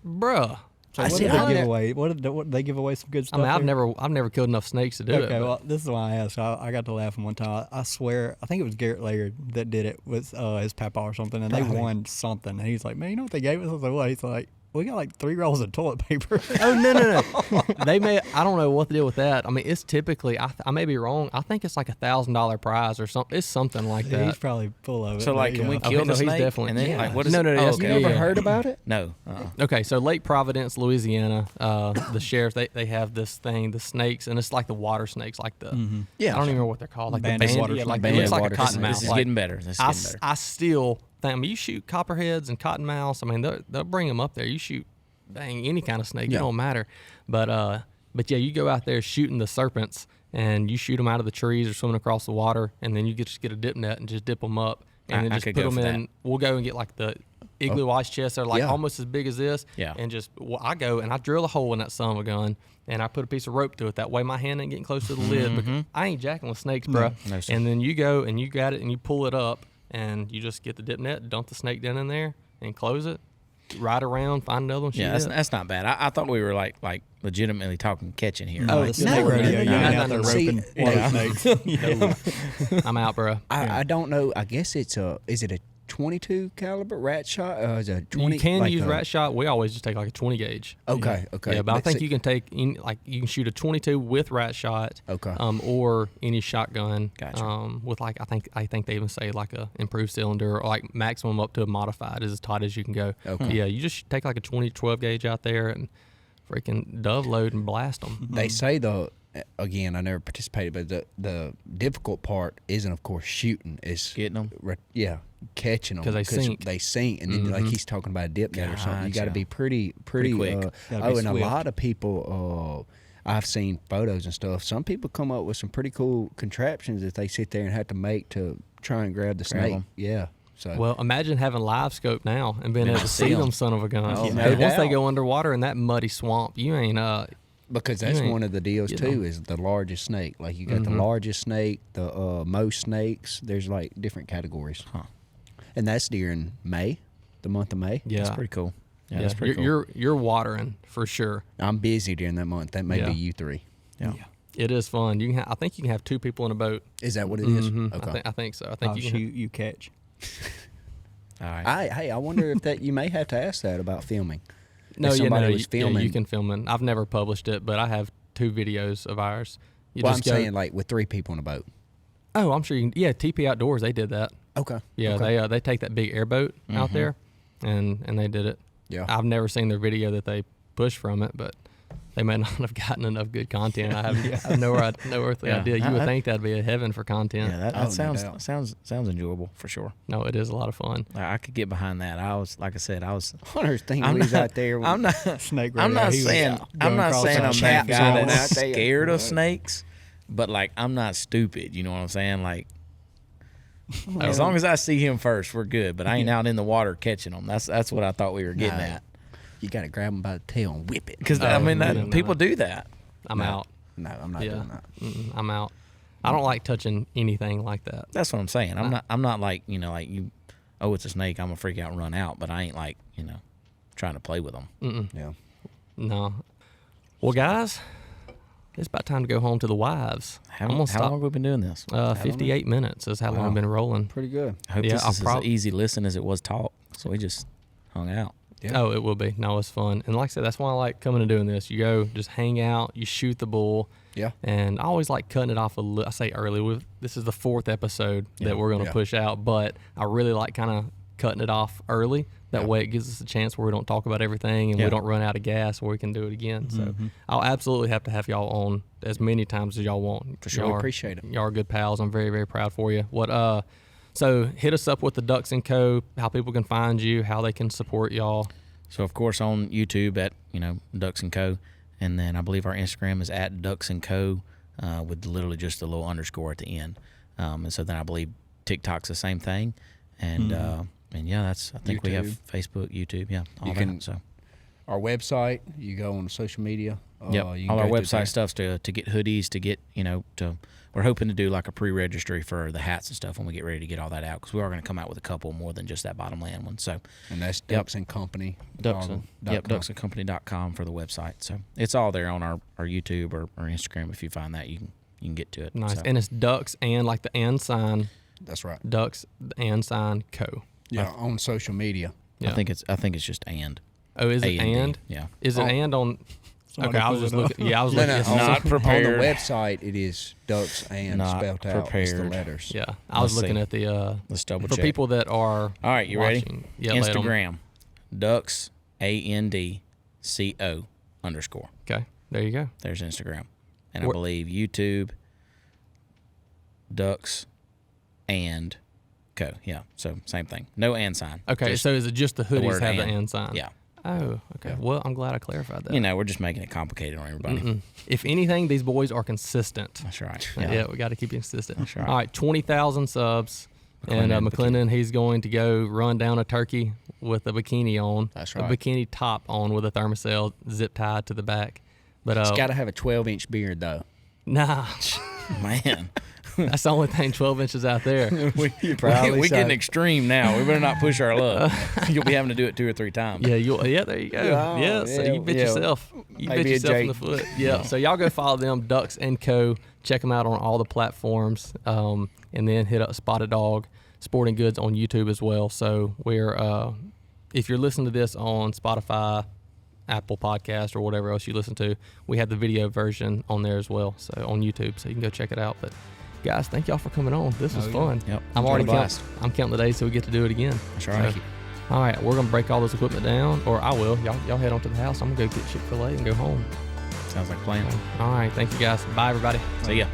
bruh. I What see. did I they give ne- away? What did they give away some good I stuff? mean, there? I've never killed enough snakes to do it. Okay, but- well, this is why I asked. I got to laughing one time. I swear, I think it was Garrett Laird that did it with his papa or something, and they Probably. won something. And he's like, "Man, you know what they gave us?" I was like, "What?" He's like, "We got like 3 rolls of toilet paper." Oh no! They may. I don't know what to do with that. I mean, it's typically. I may be wrong. I think it's like $1,000 prize or something. It's something like Yeah, that. he's probably full of it. So, like, but, can we yeah. kill Okay, the no, he's snake? definitely- And then, yeah. like, what is No, it? no, no, Oh, that's- You okay. never yeah. heard about it? No. Okay, so Lake Providence, Louisiana, the sheriff they have this thing, the snakes, and it's like the water snakes, like the Yeah. I don't even know what they're called, like Banded the water bandy, like snake. it looks Banded like a water snake. cottonmouth. This is like, getting better. This is getting better. I still think, I mean, you shoot copperheads and cottonmouths. I mean, they'll bring them up there. You shoot, dang, any kind of snake, Yeah. it don't matter. But yeah, you go out there shooting the serpents, and you shoot them out of the trees or swimming across the water, and then you just get a dip net and just dip them up, and then I just could put go them for in. We'll go and get like the igloo ice chests. They're like Yeah. almost as big as this. Yeah. And just I go and I drill a hole in that son of a gun, and I put a piece of rope to it. That way my hand ain't getting close to the lid. Because I ain't jacking with snakes, bro. No, sir. And then you go and you got it and you pull it up, and you just get the dip net, dump the snake down in there, and close it. Ride around, find another one. Shoot Yeah, it. that's not bad. I thought we were like legitimately talking catching here. Oh, Like, the snake no, rodeo. no, You no, ain't no, out there no. roping See, water snakes. I'm out, bro. I don't know. I guess it's is it a 22 caliber rat shot? Is it a 20? You can like use a- rat shot. We always just take like a 20 gauge. Okay, okay. Yeah, but I think see- you can take you can shoot a 22 with rat shot. Okay. Or any shotgun. Gotcha. With like I think they even say like a improved cylinder or like maximum up to a modified is as tight as you can go. Okay. Yeah, you just take like a 12 gauge out there and freaking dove load and blast them. They say again, I never participated, but the difficult part isn't, of course, shooting. It's Getting 'em? Yeah, catching them 'Cause they sink. They sink, and then like he's talking about a dip net or something. You got to Gotcha. be pretty Pretty quick. Gotta be and a swift. lot of people. I've seen photos and stuff. Some people come up with some pretty cool contraptions that they sit there and have to make to try and grab the Grab snake. 'em. Yeah. So Well, imagine having live scope now and being Yeah, able to see see 'em. them son of a guns. Oh, Because no once they doubt. go underwater in that muddy swamp, you ain't because that's ain't one of the deals getting too 'em. is the largest snake. Like you got the largest snake, the most snakes. There's like different categories. Huh. And that's during May, the month of May. yeah. That's pretty cool. Yeah, Yeah, that's pretty cool. you're watering for sure. I'm busy during that month. That may Yeah. be you three. yeah. It is fun. You can I think you can have 2 people in a boat. Is that what it is? Mhm. Okay. I think so. I think I'll you can. shoot, you catch. All right. I wonder if that you may have to ask that about filming. No, if yeah, somebody no, was you filming. can film it. I've never published it, but I have 2 videos of ours. You Well, I'm just go- saying like with 3 people in a boat. Oh, I'm sure you can. Yeah, TP Outdoors, they did that. Okay. Yeah, Okay. they take that big airboat out there, and they did it. Yeah. I've never seen their video that they pushed from it, but they may not have gotten enough good content. I have no earthly Yeah. idea. You would I- think that'd be a heaven for content. Yeah, that Oh, no sounds doubt. sounds enjoyable for sure. No, it is a lot of fun. I could get behind that. I was like I said, I was. Hunter's thinking I'm we was not- out there. I'm not. Snake I'm rodeo. not He was saying. going I'm not across saying some I'm that chaps guy going that's out there. scared of snakes, but like I'm not stupid. You know what I'm saying? Like as long as I see him first, we're good. But I ain't out in the water catching them. That's what I thought we were getting No. at. You got to grab them by the tail and whip it. Because Oh, I mean, no, no, no, people no. do that. I'm No. out. No, I'm not Yeah, doing that. I'm out. I don't like touching anything like that. That's what I'm saying. I'm not like like you. Oh, it's a snake. I'm gonna freak out and run out. But I ain't like trying to play with them. Yeah. No. Well, guys, it's about time to go home to the wives. I'm gonna How stop. long have we been doing this? 58 minutes is how long I've been rolling. Pretty good. I hope yeah, this I'll is as easy listen as it was talk. So we just hung out. Yeah. Oh, it will be. No, it's fun. And like I said, that's why I like coming and doing this. You go, just hang out, you shoot the bull. Yeah. And I always like cutting it off a little. I say early. This is the 4th episode Yeah, that we're going to yeah. push out, but I really like kind of cutting it off early. That way it gives us a chance where we don't talk about everything and we don't run out of gas where we can do it again. So I'll absolutely have to have y'all on as many times as y'all want. For sure. We appreciate it. Y'all are good pals. I'm very, very proud for you. So hit us up with the Ducks & Co., how people can find you, how they can support y'all. So, of course, on YouTube at, Ducks & Co., and then I believe our Instagram is at Ducks & Co. With literally just a little underscore at the end. And so then I believe TikTok's the same thing. And I think we have Facebook, YouTube, all that. So our website, you go on social media. Yep, all our website stuff's to get hoodies, to get, we're hoping to do like a pre-registry for the hats and stuff when we get ready to get all that out, because we are going to come out with a couple more than just that bottom land one. So, and that's Ducks and Company. Ducksandcompany.com for the website. So it's all there on our YouTube or Instagram. If you find that, you can get to it. Nice. So. And it's Ducks and like the and sign. That's right. Ducks and sign Co. Yeah, on social media. Yeah. I think it's just and. Oh, is it and? Yeah. Is it and on? Somebody okay, I was just looking. Yeah, I was looking. Not prepared. On the website, it is Ducks and not spelled out. It's the prepared. letters. Yeah, I was looking at the. Let's double for check. people that are. All right, you watching, ready? Yeah, Instagram, Ducks ANDCO _. Okay, there you go. There's Instagram, and I believe YouTube, Ducks and Co. Yeah, so same thing. No and sign. Okay, so is it just the hoodies word have the and. and sign? Yeah. Oh, okay. Yeah. Well, I'm glad I clarified that. We're just making it complicated on everybody. If anything, these boys are consistent. That's right. Yeah, we got to keep you consistent. That's right. All right, 20,000 subs. And McClendon, he's going to go run down a turkey with a bikini on. That's right. A bikini top on with a thermocell zip tied to the back. But it's got to have a 12-inch beard, though. Nah. Man. That's the only thing 12 inches out there. we getting extreme now. We better not push our luck. You'll be having to do it 2 or 3 times. Yeah, there you go. So you bit yourself. You bit yourself in the foot. Yeah. So y'all go follow them, Ducks & Co. Check them out on all the platforms. And then hit up Spotted Dog Sporting Goods on YouTube as well. So we're if you're listening to this on Spotify, Apple Podcast, or whatever else you listen to, we have the video version on there as well. So on YouTube, so you can go check it out. But guys, thank y'all for coming on. This was fun. Yep. I'm already I'm counting the days so we get to do it again. That's right. So, all right, we're gonna break all this equipment down, or I will. Y'all head on to the house. I'm gonna go get Chick-fil-A and go home. Sounds like a plan. All right, thank you guys. Bye, everybody. See ya.